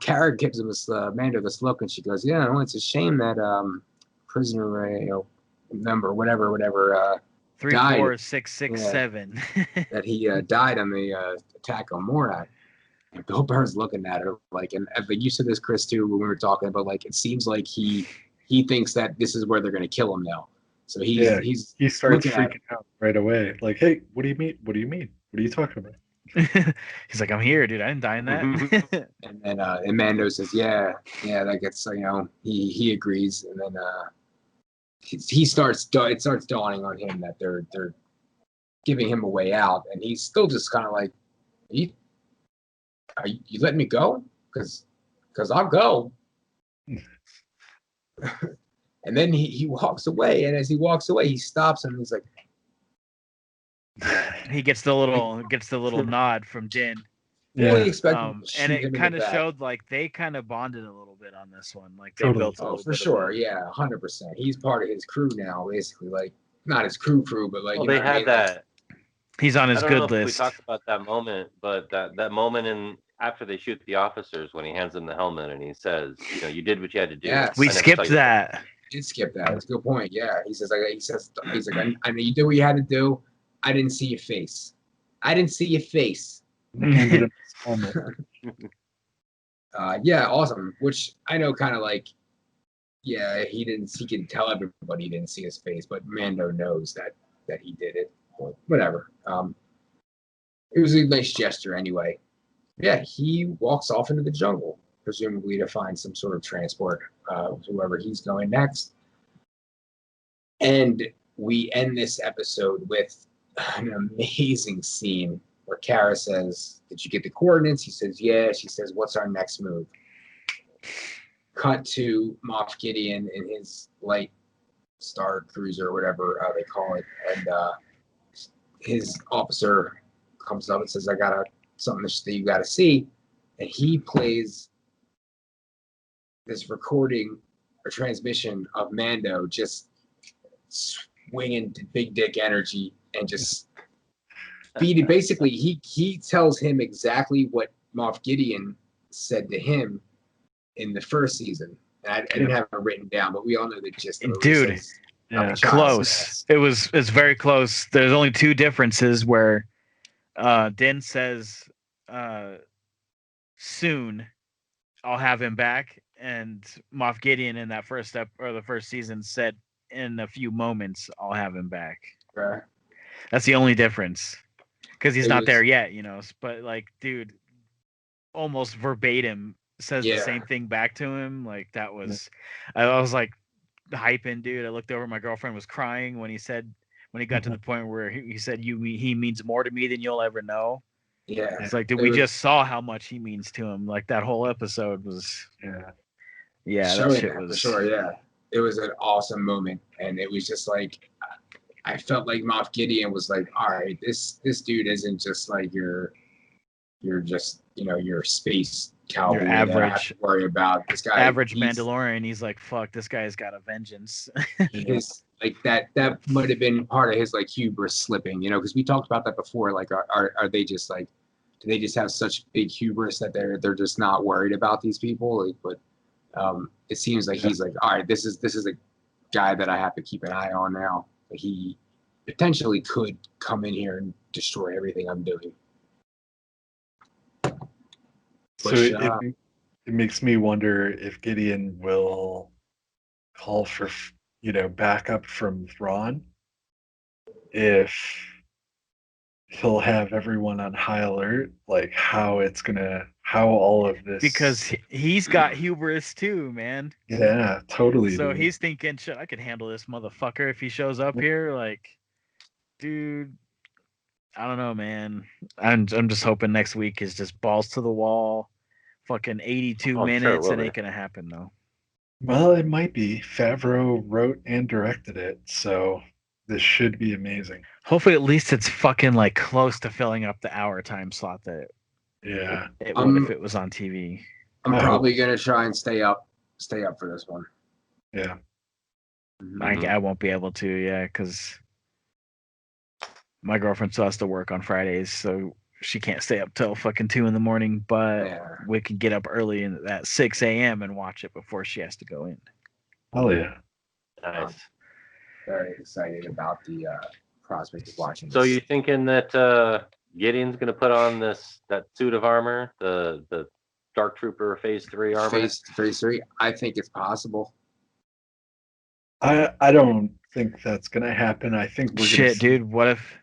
Speaker 1: Kara gives him Mando this look, and she goes, "Yeah, well, it's a shame that prisoner number whatever
Speaker 4: 34667.
Speaker 1: that he died on the attack on Morat." And Bill Burr's looking at her like, and like you said this, Chris, too, when we were talking, but like it seems like he thinks that this is where they're gonna kill him now. So he's
Speaker 2: he starts
Speaker 1: looking at
Speaker 2: freaking out right away. Like, hey, what do you mean? What do you mean? What are you talking about?
Speaker 4: He's like, I'm here, dude. I didn't die in that.
Speaker 1: and then and Mando says, yeah, that gets he agrees, and then he starts it starts dawning on him that they're giving him a way out, and he's still just kind of like, are you letting me go? Because I'll go. And then he walks away, and as he walks away, he stops him, and he's like,
Speaker 4: he gets the little nod from Din.
Speaker 1: fully expecting him to
Speaker 4: and
Speaker 1: shoot him
Speaker 4: it
Speaker 1: in
Speaker 4: kind
Speaker 1: the
Speaker 4: of
Speaker 1: back.
Speaker 4: showed like they kind of bonded a little bit on this one. Like they
Speaker 2: Totally.
Speaker 4: built a little
Speaker 1: for
Speaker 4: bit
Speaker 1: sure,
Speaker 4: of
Speaker 1: yeah, 100%. He's part of his crew now, basically. Like, not his crew, but like,
Speaker 3: Well,
Speaker 1: you know
Speaker 3: they
Speaker 1: what I
Speaker 3: had
Speaker 1: mean?
Speaker 3: that.
Speaker 4: He's on his
Speaker 3: I don't know
Speaker 4: good
Speaker 3: if we
Speaker 4: list.
Speaker 3: talked about that moment, but that moment in after they shoot the officers when he hands them the helmet and he says, you did what you had to do.
Speaker 1: Yes.
Speaker 4: We
Speaker 3: I never saw
Speaker 4: skipped
Speaker 3: you-
Speaker 4: that.
Speaker 1: Did skip that. That's a good point. Yeah, he's like, I know you did what you had to do. I didn't see your face. I didn't see your face.
Speaker 2: Handed him his helmet.
Speaker 1: Yeah, awesome. Which I know, kind of like, yeah, he can tell everybody he didn't see his face, but Mando knows that he did it. But whatever. It was a nice gesture anyway. Yeah, he walks off into the jungle, presumably to find some sort of transport, whoever he's going next. And we end this episode with an amazing scene where Kara says, "Did you get the coordinates?" He says, "Yeah." She says, "What's our next move?" Cut to Moff Gideon in his light star cruiser, or whatever they call it, and his officer comes up and says, "I got something that you got to see," and he plays this recording or transmission of Mando just swinging to big dick energy and just feeding. Basically, he tells him exactly what Moff Gideon said to him in the first season. And I didn't have it written down, but we all know the gist of it.
Speaker 4: Dude,
Speaker 1: He says,
Speaker 2: Yeah.
Speaker 4: Close. It's very close. There's only two differences where Din says soon I'll have him back, and Moff Gideon in that first step or the first season said in a few moments I'll have him back.
Speaker 1: Right.
Speaker 4: That's the only difference, because he's
Speaker 1: It
Speaker 4: not
Speaker 1: was-
Speaker 4: there yet, but like, dude, almost verbatim says the
Speaker 1: Yeah.
Speaker 4: same thing back to him. Like that was, I was like hyping, dude. I looked over, my girlfriend was crying when he got to the point where he said, he means more to me than you'll ever know.
Speaker 1: Yeah.
Speaker 4: It's like, dude,
Speaker 1: It
Speaker 4: we
Speaker 1: was-
Speaker 4: just saw how much he means to him. Like that whole episode was,
Speaker 2: Yeah.
Speaker 4: that
Speaker 1: showing
Speaker 4: shit
Speaker 1: that,
Speaker 4: was
Speaker 1: for sure. Yeah. It was an awesome moment. And it was just like, I felt like Moff Gideon was like, all right, this dude isn't just like you're just, your space cowboy
Speaker 4: Your
Speaker 1: that I have
Speaker 4: average-
Speaker 1: to worry about. This guy,
Speaker 4: average
Speaker 1: he's-
Speaker 4: Mandalorian. He's like, fuck, this guy's got a vengeance.
Speaker 1: his like that might have been part of his like hubris slipping, because we talked about that before. Like, are they just like, do they just have such big hubris that they're just not worried about these people? Like, but it seems like he's like, all right, this is a guy that I have to keep an eye on now. Like, he potentially could come in here and destroy everything I'm doing.
Speaker 2: So
Speaker 1: Push,
Speaker 2: it makes me wonder if Gideon will call for, backup from Thrawn. If he'll have everyone on high alert, like how all of this.
Speaker 4: Because he's got hubris too, man.
Speaker 2: Yeah, totally.
Speaker 4: So
Speaker 2: dude.
Speaker 4: he's thinking, shit, I could handle this motherfucker if he shows up here. Like, dude, I don't know, man. I'm just hoping next week is just balls to the wall, fucking 82
Speaker 3: Oh, I'm sure it
Speaker 4: minutes.
Speaker 3: will
Speaker 4: It ain't
Speaker 3: be.
Speaker 4: gonna happen though.
Speaker 2: Well, it might be. Favreau wrote and directed it, so this should be amazing.
Speaker 4: Hopefully, at least it's fucking like close to filling up the hour time slot that
Speaker 2: Yeah.
Speaker 4: it would if it was on TV.
Speaker 1: I'm
Speaker 2: I
Speaker 1: probably gonna try and stay up for this one.
Speaker 2: Yeah.
Speaker 4: I won't be able to, yeah, because my girlfriend still has to work on Fridays, so she can't stay up till fucking 2 a.m. But
Speaker 1: Yeah.
Speaker 4: we can get up early at 6 a.m. and watch it before she has to go in.
Speaker 2: Oh yeah.
Speaker 3: Nice.
Speaker 1: Very excited about the prospect of watching
Speaker 3: So
Speaker 1: this.
Speaker 3: you thinking that Gideon's gonna put on that suit of armor, the Dark Trooper Phase 3 armor?
Speaker 1: Phase 3. I think it's possible.
Speaker 2: I don't think that's gonna happen. I think we're gonna see
Speaker 4: dude. What if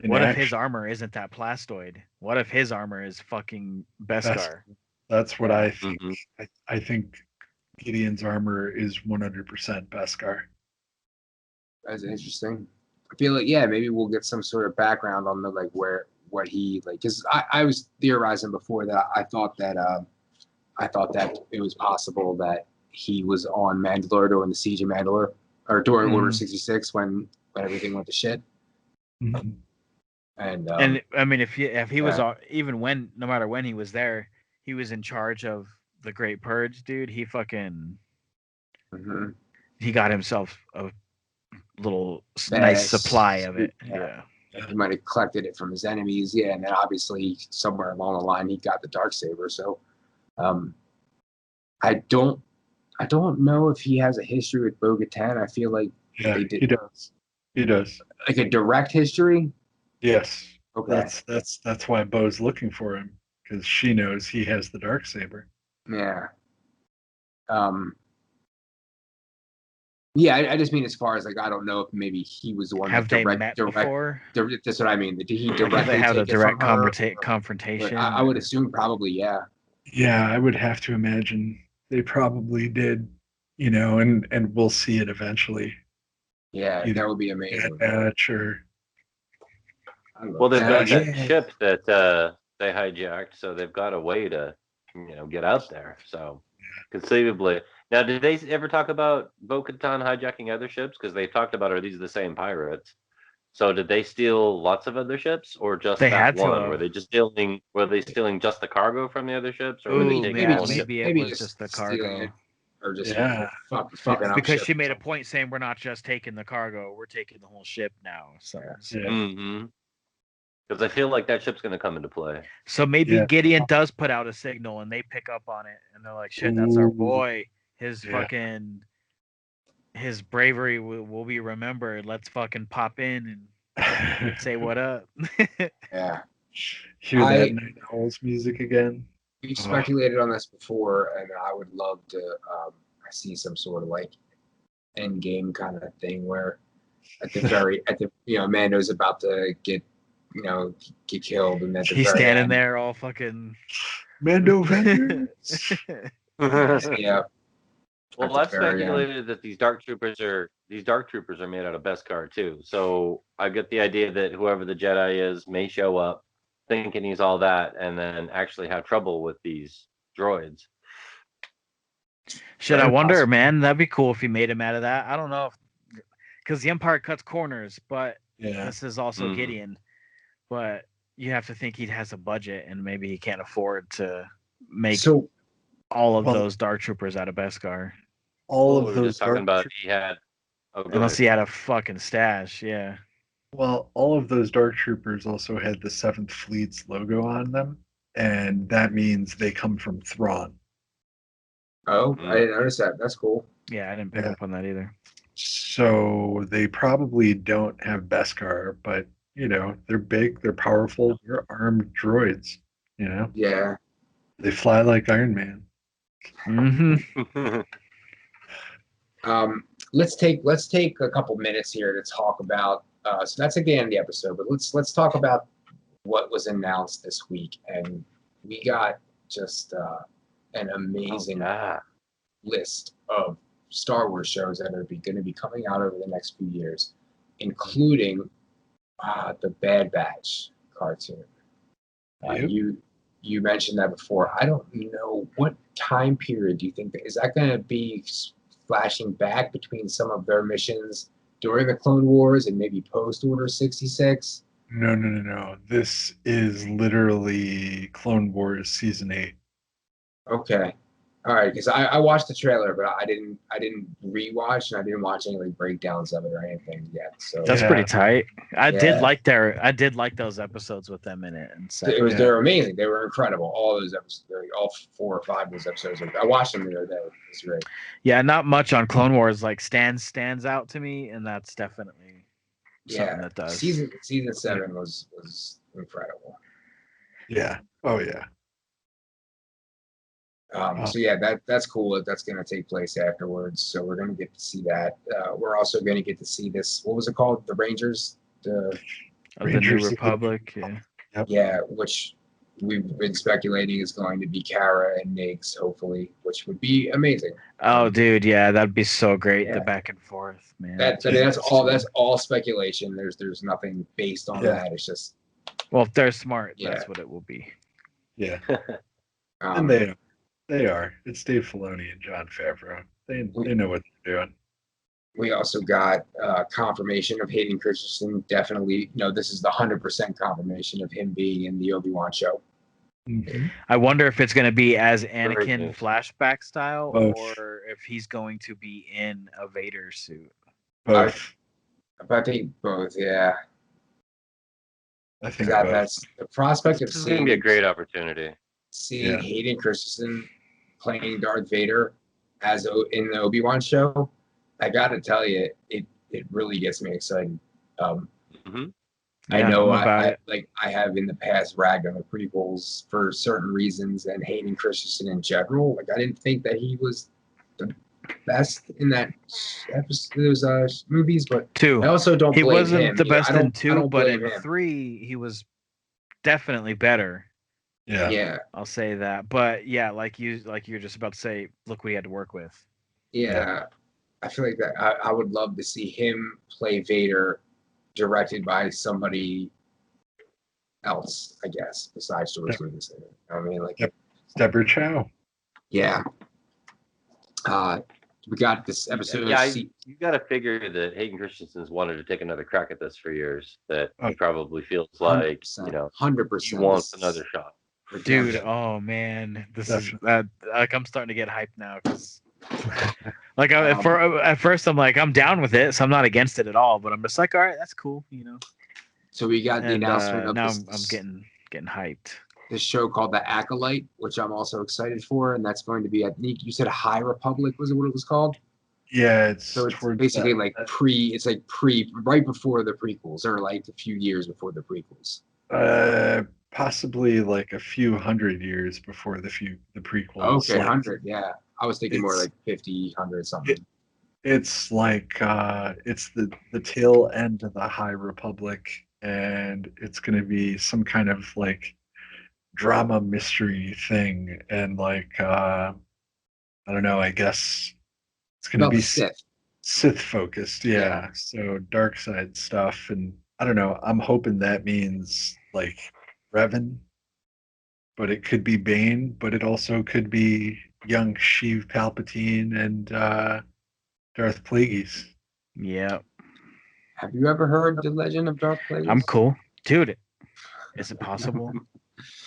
Speaker 2: in
Speaker 4: his
Speaker 2: action.
Speaker 4: armor isn't that plastoid? What if his armor is fucking Beskar?
Speaker 2: That's what I think.
Speaker 3: Mhm.
Speaker 2: I think Gideon's armor is 100% Beskar.
Speaker 1: That's interesting. I feel like maybe we'll get some sort of background on the what he because I was theorizing before that I thought that it was possible that he was on Mandalore during the siege of Mandalore or during Order 66 when everything went to shit.
Speaker 2: Mm-hmm.
Speaker 1: And
Speaker 4: I mean, if he was even when no matter when he was there, he was in charge of the Great Purge, dude. He fucking he got himself a little nice supply of it. Yeah.
Speaker 1: He might have collected it from his enemies, and then obviously somewhere along the line he got the Darksaber. So, I don't know if he has a history with Bo-Katan. I feel like
Speaker 2: he does. He does.
Speaker 1: Like a direct history.
Speaker 2: Yes.
Speaker 1: Okay.
Speaker 2: That's why Bo's looking for him, because she knows he has the Darksaber.
Speaker 1: Yeah. Yeah, I just mean as far as I don't know if maybe he was the one
Speaker 4: have
Speaker 1: that
Speaker 4: they met before.
Speaker 1: That's what I mean. Did he directly
Speaker 4: they have a direct
Speaker 1: confrontation?
Speaker 4: confrontation?
Speaker 1: I would assume probably, yeah.
Speaker 2: Yeah, I would have to imagine they probably did, and we'll see it eventually.
Speaker 1: Yeah, that would be amazing.
Speaker 2: Sure.
Speaker 3: Well, they've got that ship that they hijacked, so they've got a way to, get out there. So, conceivably. Now, did they ever talk about Bo-Katan hijacking other ships? Because they talked about, are these the same pirates? So, did they steal lots of other ships, or just that one? Were they just stealing? Were they stealing just the cargo from the other ships, or were they taking
Speaker 4: maybe it was just the cargo,
Speaker 1: or just
Speaker 4: fucking because she made a point saying we're not just taking the cargo, we're taking the whole ship now. So,
Speaker 3: because I feel like that ship's going to come into play.
Speaker 4: So maybe Gideon does put out a signal, and they pick up on it, and they're like, "Shit, that's our boy." His his bravery will be remembered. Let's fucking pop in and say what up.
Speaker 1: Yeah.
Speaker 2: Hear that Night Owls music again.
Speaker 1: We've speculated on this before, and I would love to see some sort of end game kind of thing where Mando's about to get killed, and then
Speaker 4: he's standing there all fucking
Speaker 2: Mando Vendors.
Speaker 1: Yeah.
Speaker 3: Well, I've speculated that these dark troopers are made out of Beskar too. So I get the idea that whoever the Jedi is may show up thinking he's all that, and then actually have trouble with these droids.
Speaker 4: Shit, I wonder, man. That'd be cool if he made him out of that. I don't know, because the Empire cuts corners, but this is also Gideon. But you have to think he has a budget, and maybe he can't afford to make all of those Dark Troopers out of Beskar.
Speaker 2: All of those
Speaker 3: talking about he had.
Speaker 4: Unless he had a fucking stash, yeah.
Speaker 2: Well, all of those Dark Troopers also had the 7th Fleet's logo on them, and that means they come from Thrawn.
Speaker 1: Oh, I didn't notice that. That's cool.
Speaker 4: Yeah, I didn't pick up on that either.
Speaker 2: So they probably don't have Beskar, but they're big, they're powerful, they're armed droids.
Speaker 1: Yeah.
Speaker 2: They fly like Iron Man.
Speaker 4: Mm-hmm.
Speaker 1: Let's take a couple minutes here to talk about. So that's again the episode, but let's talk about what was announced this week, and we got just an amazing list of Star Wars shows that are going to be coming out over the next few years, including the Bad Batch cartoon. You mentioned that before. I don't know what time period do you think is that going to be flashing back between some of their missions during the Clone Wars and maybe post Order 66?
Speaker 2: No. This is literally Clone Wars Season 8.
Speaker 1: Okay. All right, because I watched the trailer, but I didn't rewatch, and I didn't watch any breakdowns of it or anything yet. So
Speaker 4: that's pretty tight. I did like those episodes with them in it, and so
Speaker 1: they're amazing. They were incredible. All those episodes, all 4 or 5 of those episodes. I watched them the other day. It's great.
Speaker 4: Yeah, not much on Clone Wars stands out to me, and that's definitely something that does.
Speaker 1: Season 7 was incredible.
Speaker 2: Yeah. Oh yeah.
Speaker 1: So yeah, that's cool. That's going to take place afterwards. So we're going to get to see that. We're also going to get to see this. What was it called? The Rangers. The
Speaker 4: Of the New
Speaker 2: Rangers of the
Speaker 4: Republic. Yeah.
Speaker 2: Yep.
Speaker 1: yeah, which we've been speculating is going to be Kara and Nix, hopefully, which would be amazing.
Speaker 4: Oh, dude, yeah, that'd be so great.
Speaker 1: Yeah.
Speaker 4: The back and forth, man.
Speaker 1: That's all speculation. There's nothing based on that. It's just
Speaker 4: Well, if they're smart,
Speaker 1: Yeah.
Speaker 4: that's what it will be.
Speaker 2: Yeah.
Speaker 1: um,
Speaker 2: And they are. It's Dave Filoni and Jon Favreau. They know what they're doing.
Speaker 1: we also got confirmation of Hayden Christensen. Definitely, this is the 100% confirmation of him being in the Obi-Wan show.
Speaker 2: Mhm.
Speaker 4: I wonder if it's going to be as
Speaker 3: Very
Speaker 4: Anakin
Speaker 3: nice.
Speaker 4: flashback style,
Speaker 2: Both.
Speaker 4: or if he's going to be in a Vader suit.
Speaker 2: Both.
Speaker 1: I think both. Yeah,
Speaker 2: I think
Speaker 1: that,
Speaker 2: both.
Speaker 1: that's the prospect of
Speaker 3: This is going to be a great opportunity.
Speaker 1: seeing
Speaker 2: Yeah.
Speaker 1: Hayden Christensen playing Darth Vader in the Obi-Wan show. I got to tell you, it really gets me excited.
Speaker 3: hmm
Speaker 1: I
Speaker 4: Yeah,
Speaker 1: know
Speaker 4: I'm about it.
Speaker 1: I have in the past ragged on the prequels for certain reasons, and Hayden Christensen in general. Like I didn't think that he was the best in that those movies, but
Speaker 4: Two.
Speaker 1: I also don't
Speaker 4: He
Speaker 1: blame
Speaker 4: wasn't
Speaker 1: him.
Speaker 4: the best
Speaker 1: I don't,
Speaker 4: in
Speaker 1: I
Speaker 4: two,
Speaker 1: don't
Speaker 4: but
Speaker 1: blame
Speaker 4: in
Speaker 1: him.
Speaker 4: 3, he was definitely better.
Speaker 2: Yeah.
Speaker 1: Yeah,
Speaker 4: I'll say that. But yeah, like you're just about to say, look what he had to work with.
Speaker 1: yeah. I feel like that. I would love to see him play Vader, directed by somebody else, I guess, besides George Lucas. I mean, like,
Speaker 2: Yep. Deborah Chow.
Speaker 1: yeah. We got this episode.
Speaker 3: Yeah, you got to figure that Hayden Christensen's wanted to take another crack at this for years. That he probably feels like
Speaker 1: 100%.
Speaker 3: he wants another shot.
Speaker 4: Dude, oh man, this is like I'm starting to get hyped now because like at first I'm like I'm down with it, so I'm not against it at all. But I'm just like, all right, that's cool,
Speaker 1: So we got the
Speaker 4: And
Speaker 1: announcement of
Speaker 4: now
Speaker 1: this,
Speaker 4: I'm getting hyped.
Speaker 1: this show called The Acolyte, which I'm also excited for, and that's going to be at you said High Republic was what it was called.
Speaker 2: Yeah, it's
Speaker 1: So it's
Speaker 2: towards
Speaker 1: basically
Speaker 2: that-
Speaker 1: like right before the prequels, or like a few years before the prequels.
Speaker 2: possibly like a few hundred years before the prequels.
Speaker 1: Okay,
Speaker 2: Like,
Speaker 1: 100, yeah. I was thinking more
Speaker 2: It's-
Speaker 1: like 50, 100 something.
Speaker 2: It's like it's the tail end of the High Republic, and it's going to be some kind of like drama mystery thing, and like I don't know. I guess it's going to
Speaker 1: About
Speaker 2: be
Speaker 1: the Sith.
Speaker 2: Sith focused, yeah.
Speaker 1: Yeah.
Speaker 2: So dark side stuff, and I don't know. I'm hoping that means like Revan, but it could be Bane, but it also could be young Sheev Palpatine and Darth Plagueis.
Speaker 4: Yeah,
Speaker 1: Have you ever heard the legend of Darth Plagueis?
Speaker 4: I'm cool, dude. Is it possible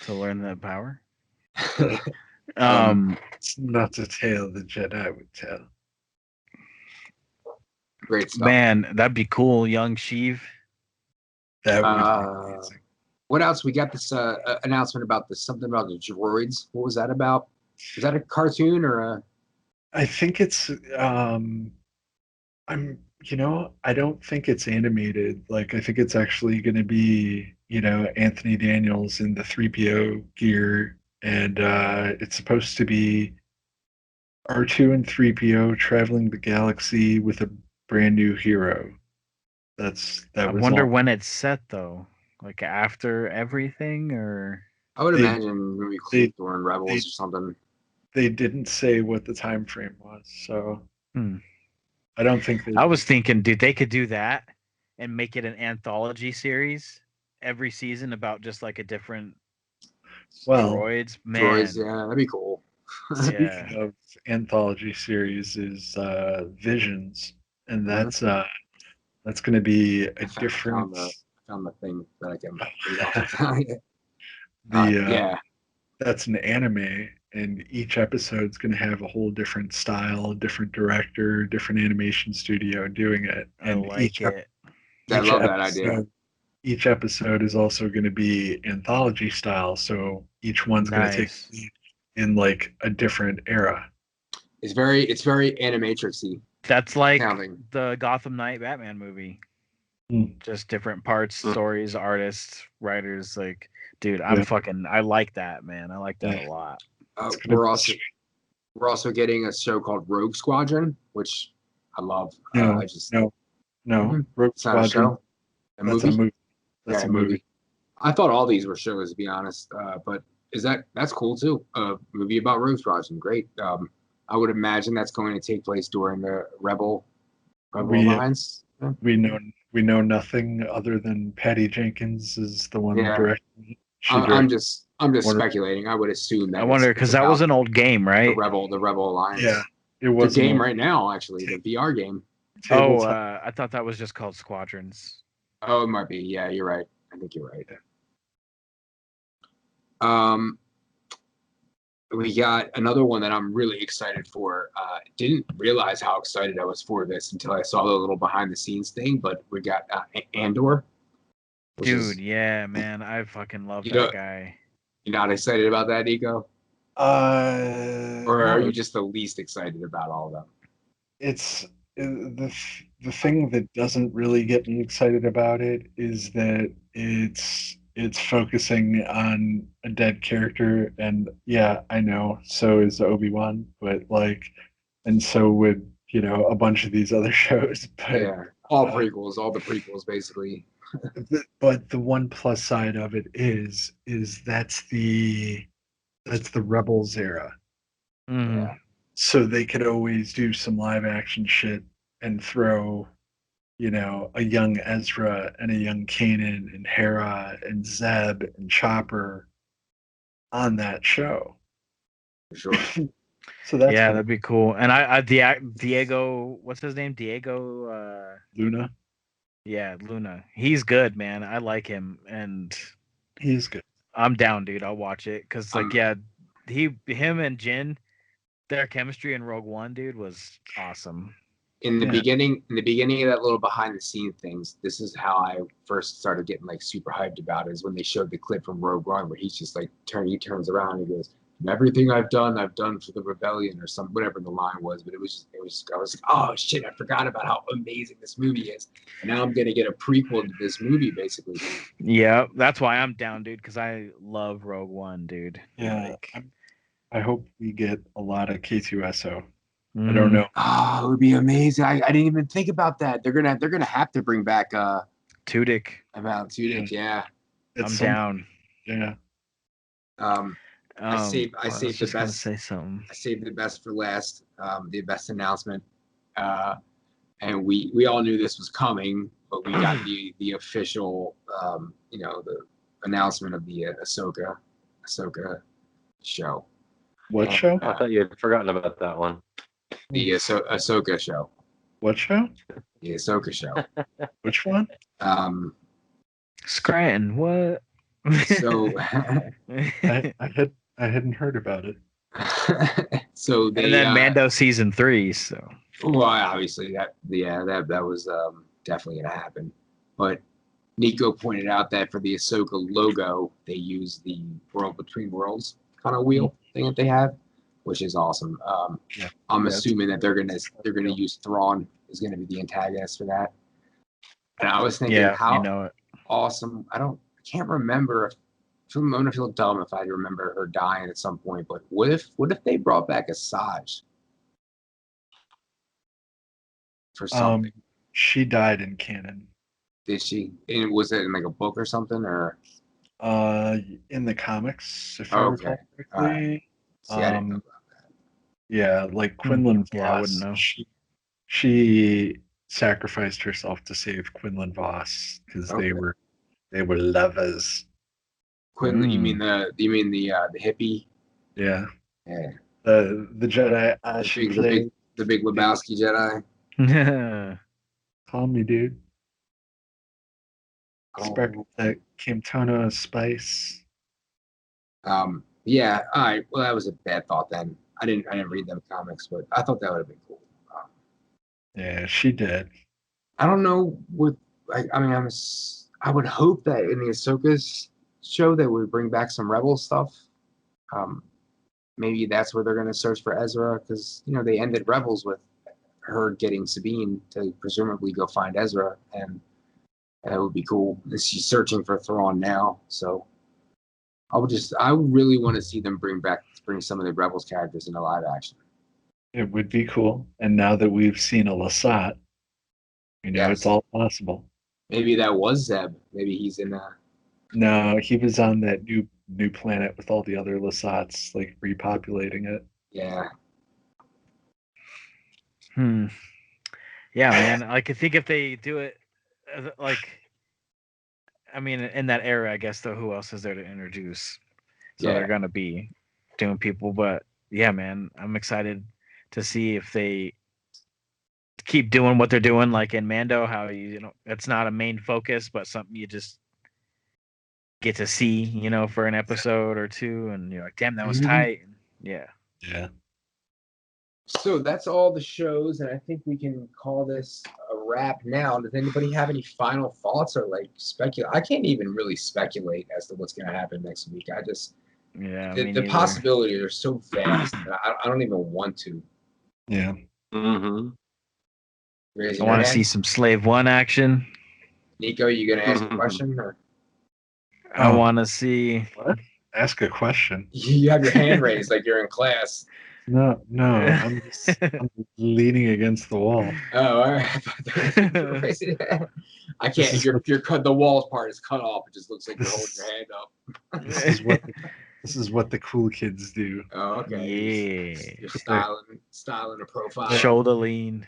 Speaker 4: to learn that power?
Speaker 2: It's not a tale the Jedi would tell.
Speaker 1: Great stuff.
Speaker 4: Man, that'd be cool, young Sheev.
Speaker 2: That would be amazing.
Speaker 1: What else? We got this announcement about something about the droids. What was that about? Was that a cartoon or a?
Speaker 2: I think it's I don't think it's animated. Like I think it's actually going to be, Anthony Daniels in the 3PO gear, and it's supposed to be R2 and 3PO traveling the galaxy with a brand new hero.
Speaker 4: I wonder when it's set though. Like after everything, or
Speaker 1: I would
Speaker 2: They-
Speaker 1: imagine maybe
Speaker 2: they-
Speaker 1: during Rebels or something.
Speaker 2: They didn't say what the time frame was, so
Speaker 4: Hmm.
Speaker 2: I don't think they.
Speaker 4: I was thinking, dude, they could do that and make it an anthology series every season about just like a different droids. Man,
Speaker 1: Droids, yeah, that'd be cool.
Speaker 4: yeah.
Speaker 2: Speaking of anthology series is Visions, and
Speaker 1: Mhm.
Speaker 2: that's going to be a
Speaker 1: found
Speaker 2: different.
Speaker 1: Found the thing that I can read off.
Speaker 2: Yeah, that's an anime, and each episode's going to have a whole different style, different director, different animation studio doing it,
Speaker 4: I
Speaker 2: and
Speaker 4: like it.
Speaker 1: I love that idea.
Speaker 2: Each episode is also going to be anthology style, so each one's going to take
Speaker 4: Nice.
Speaker 2: place in like a different era.
Speaker 1: It's very animatrixy
Speaker 4: That's like
Speaker 1: sounding.
Speaker 4: the Gotham Knight Batman movie. Just different parts, stories, artists, writers. Like, dude,
Speaker 2: Yeah.
Speaker 4: I like that, man. I like that a lot.
Speaker 2: It's gonna be
Speaker 1: We're also getting a show called Rogue Squadron, which I love.
Speaker 2: No,
Speaker 1: I just
Speaker 2: no.
Speaker 1: Mhm.
Speaker 2: Rogue
Speaker 1: It's not a
Speaker 2: Squadron.
Speaker 1: show, a
Speaker 2: That's
Speaker 1: movie.
Speaker 2: a movie. That's
Speaker 1: Yeah,
Speaker 2: a movie.
Speaker 1: I thought all these were shows, to be honest. But that's cool too? A movie about Rogue Squadron, great. I would imagine that's going to take place during the Rebel
Speaker 2: We
Speaker 1: Alliance. Yeah.
Speaker 2: we know nothing other than Patty Jenkins is the one
Speaker 1: Yeah.
Speaker 2: directing it. She
Speaker 1: I'm
Speaker 2: directed
Speaker 1: just
Speaker 2: Wonder-
Speaker 1: speculating. I would assume that
Speaker 4: I wonder
Speaker 1: it's
Speaker 4: because that was
Speaker 1: about
Speaker 4: an old game,
Speaker 1: the
Speaker 4: right?
Speaker 1: Rebel Alliance.
Speaker 2: Yeah, it
Speaker 1: The
Speaker 2: was
Speaker 1: game right now, actually, the VR game.
Speaker 4: Oh,
Speaker 2: tabletop.
Speaker 4: I thought that was just called Squadrons.
Speaker 1: Oh, it might be. Yeah, you're right. I think you're right. We got another one that I'm really excited for. Didn't realize how excited I was for this until I saw the little behind the scenes thing. But we got Andor.
Speaker 4: Dude, yeah, man, I fucking love
Speaker 1: You
Speaker 4: that
Speaker 1: know-
Speaker 4: guy.
Speaker 1: You're not excited about that, Nico? Or are
Speaker 2: No,
Speaker 1: you just the least excited about all of them?
Speaker 2: it's the thing that doesn't really get me excited about it is that it's focusing on a dead character, and yeah, I know, so is Obi-Wan, but like, and so would, a bunch of these other shows, but
Speaker 1: Yeah, all the prequels, basically.
Speaker 2: but the one plus side of it is that's the Rebels era.
Speaker 4: Mhm.
Speaker 1: Yeah.
Speaker 2: So they could always do some live action shit and throw, a young Ezra and a young Kanan and Hera and Zeb and Chopper on that show.
Speaker 1: For sure.
Speaker 2: So that's
Speaker 4: Yeah,
Speaker 2: cool.
Speaker 4: that'd be cool. And Diego, what's his name? Diego.
Speaker 2: Luna.
Speaker 4: Yeah, Luna. He's good, man. I like him, and
Speaker 2: He's good.
Speaker 4: I'm down, dude. I'll watch it because, like, yeah, him and Jin, their chemistry in Rogue One, dude, was awesome.
Speaker 1: In the
Speaker 2: Yeah.
Speaker 1: beginning of that little behind the scene things, this is how I first started getting like super hyped about it, is when they showed the clip from Rogue One where he's just like he turns around and he goes, everything I've done for the rebellion, or some whatever the line was. But I was like, oh shit, I forgot about how amazing this movie is. And now I'm gonna get a prequel to this movie, basically.
Speaker 4: Yeah, that's why I'm down, dude, because I love Rogue One, dude.
Speaker 2: Yeah.
Speaker 4: Like,
Speaker 2: I hope we get a lot of K2SO. I don't know.
Speaker 1: Oh, it would be amazing. I didn't even think about that. They're gonna have to bring back
Speaker 4: Tudyk.
Speaker 1: Tudyk, yeah.
Speaker 2: It's
Speaker 4: I'm
Speaker 2: something.
Speaker 4: down.
Speaker 2: Yeah.
Speaker 1: I saved
Speaker 4: I was
Speaker 1: the
Speaker 4: just gonna
Speaker 1: best.
Speaker 4: say something.
Speaker 1: I saved the best for last. The best announcement, and we all knew this was coming, but we got the official, the announcement of the Ahsoka show.
Speaker 2: What show?
Speaker 3: I thought you had forgotten about that one.
Speaker 1: The Ahsoka show.
Speaker 2: What show?
Speaker 1: The Ahsoka show.
Speaker 2: Which one?
Speaker 4: Scranton, what?
Speaker 1: So
Speaker 2: I hadn't heard about it.
Speaker 1: so they
Speaker 4: And then Mando season 3. So
Speaker 1: well, obviously that was definitely gonna happen. But Nico pointed out that for the Ahsoka logo, they use the World Between Worlds kind of wheel thing that they have, which is awesome.
Speaker 2: Yeah.
Speaker 1: I'm assuming that they're gonna use Thrawn is gonna be the antagonist for that. And I was thinking,
Speaker 4: yeah,
Speaker 1: how
Speaker 4: you know it.
Speaker 1: awesome! I can't remember. I'm gonna feel dumb if I remember her dying at some point. But what if they brought back Asajj for something?
Speaker 2: She died in canon.
Speaker 1: Did she? And was it in like a book or something, or?
Speaker 2: In the comics, if I
Speaker 1: Okay.
Speaker 2: recall
Speaker 1: All right.
Speaker 2: correctly.
Speaker 1: See, I didn't know about that.
Speaker 2: Yeah, like Quinlan Voss.
Speaker 4: Yeah, I wouldn't know.
Speaker 2: She sacrificed herself to save Quinlan Voss because
Speaker 1: Okay.
Speaker 2: they were lovers.
Speaker 1: Quinlan, you mean the hippie?
Speaker 2: Yeah.
Speaker 1: Yeah.
Speaker 2: The Jedi she played.
Speaker 1: The big Lebowski Jedi.
Speaker 2: Call me, dude. Spark
Speaker 1: Oh.
Speaker 2: that Camtona spice.
Speaker 1: Yeah. All right. Well, that was a bad thought then. I didn't read them comics, but I thought that would have been cool.
Speaker 2: Yeah, she did.
Speaker 1: I don't know what. I would hope that in the Ahsoka's show they would bring back some Rebel stuff. Maybe that's where they're going to search for Ezra, because they ended Rebels with her getting Sabine to presumably go find Ezra, and That would be cool. She's searching for Thrawn now, so I really want to see them bring some of the Rebels characters into live action.
Speaker 2: It would be cool. And now that we've seen a Lasat,
Speaker 1: Yes.
Speaker 2: it's all possible.
Speaker 1: Maybe that was Zeb. Maybe he's in
Speaker 2: No, he was on that new planet with all the other Lasats, like repopulating it.
Speaker 1: Yeah.
Speaker 4: Yeah, man. Like I think if they do it, I mean, in that era, I guess though, who else is there to introduce? So they're gonna be doing people, but yeah, man, I'm excited to see if they keep doing what they're doing, like in Mando, how it's not a main focus, but something you just get to see, for an episode or two, and you're like, damn, that was tight. Yeah.
Speaker 2: Yeah.
Speaker 1: So that's all the shows, and I think we can call this a wrap now. Does anybody have any final thoughts or like speculate? I can't even really speculate as to what's going to happen next week. I just the possibilities are so vast that I don't even want to.
Speaker 2: Yeah.
Speaker 3: Mm-hmm.
Speaker 4: I want to see some Slave One action.
Speaker 1: Nico, you going to ask a question? Or?
Speaker 4: I want to see.
Speaker 2: What? Ask a question.
Speaker 1: You have your hand raised like you're in class.
Speaker 2: No, I'm leaning against the wall.
Speaker 1: Oh, all right. I can't. The walls part is cut off. It just looks like you're holding your hand up.
Speaker 2: This is what the cool kids do.
Speaker 1: Oh, okay.
Speaker 4: Yeah.
Speaker 1: You're styling a profile.
Speaker 4: Shoulder lean.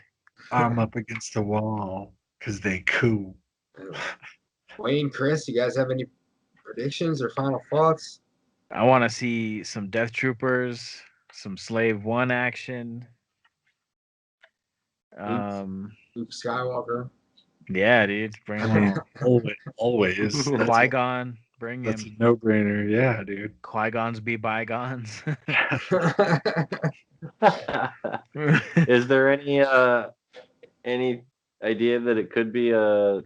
Speaker 2: Arm up against the wall because they cool.
Speaker 1: Wayne, Chris, you guys have any predictions or final thoughts?
Speaker 4: I want to see some Death Troopers, some Slave One action.
Speaker 1: Luke Skywalker.
Speaker 4: Yeah, dude, bring him.
Speaker 2: Always.
Speaker 4: Qui-Gon, bring
Speaker 2: That's
Speaker 4: him.
Speaker 2: a no-brainer. Yeah, dude.
Speaker 4: Qui-Gons be bygones.
Speaker 3: Is there any idea that it could be a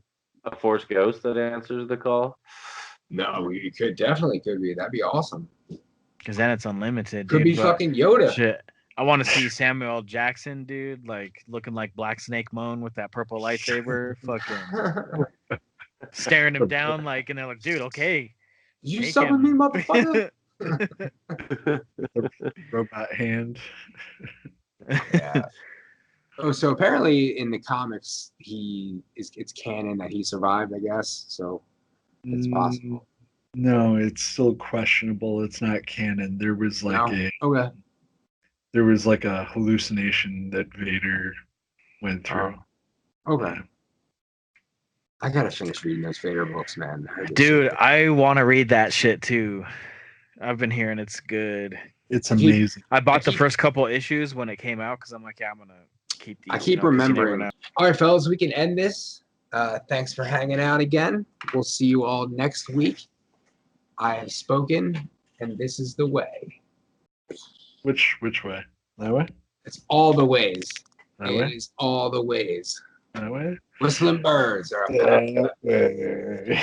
Speaker 3: Force ghost that answers the call?
Speaker 1: No, it definitely could be. That'd be awesome.
Speaker 4: Because then it's unlimited.
Speaker 1: Could be fucking Yoda.
Speaker 4: Shit. I want to see Samuel Jackson, dude, like looking like Black Snake Moan with that purple lightsaber, fucking staring him down, like, and they're like, dude, okay.
Speaker 1: You summon me, motherfucker.
Speaker 2: Robot hand.
Speaker 1: Yeah. Oh, so apparently in the comics, it's canon that he survived, I guess. So it's possible.
Speaker 2: No, it's still questionable. It's not canon. There was there was like a hallucination that Vader went through.
Speaker 1: Okay. I gotta finish reading those Vader books, man.
Speaker 4: Dude, I want to read that shit too. I've been hearing it's good.
Speaker 2: It's amazing.
Speaker 4: I bought the first couple issues when it came out because I'm like, yeah, I'm gonna keep these.
Speaker 1: I keep remembering. All right, fellas, we can end this. Thanks for hanging out again. We'll see you all next week. I have spoken, and this is the way.
Speaker 2: Which way? That way?
Speaker 1: It's all the ways.
Speaker 2: That way?
Speaker 1: It is all the ways.
Speaker 2: That way?
Speaker 1: Whistling birds are up
Speaker 2: That way.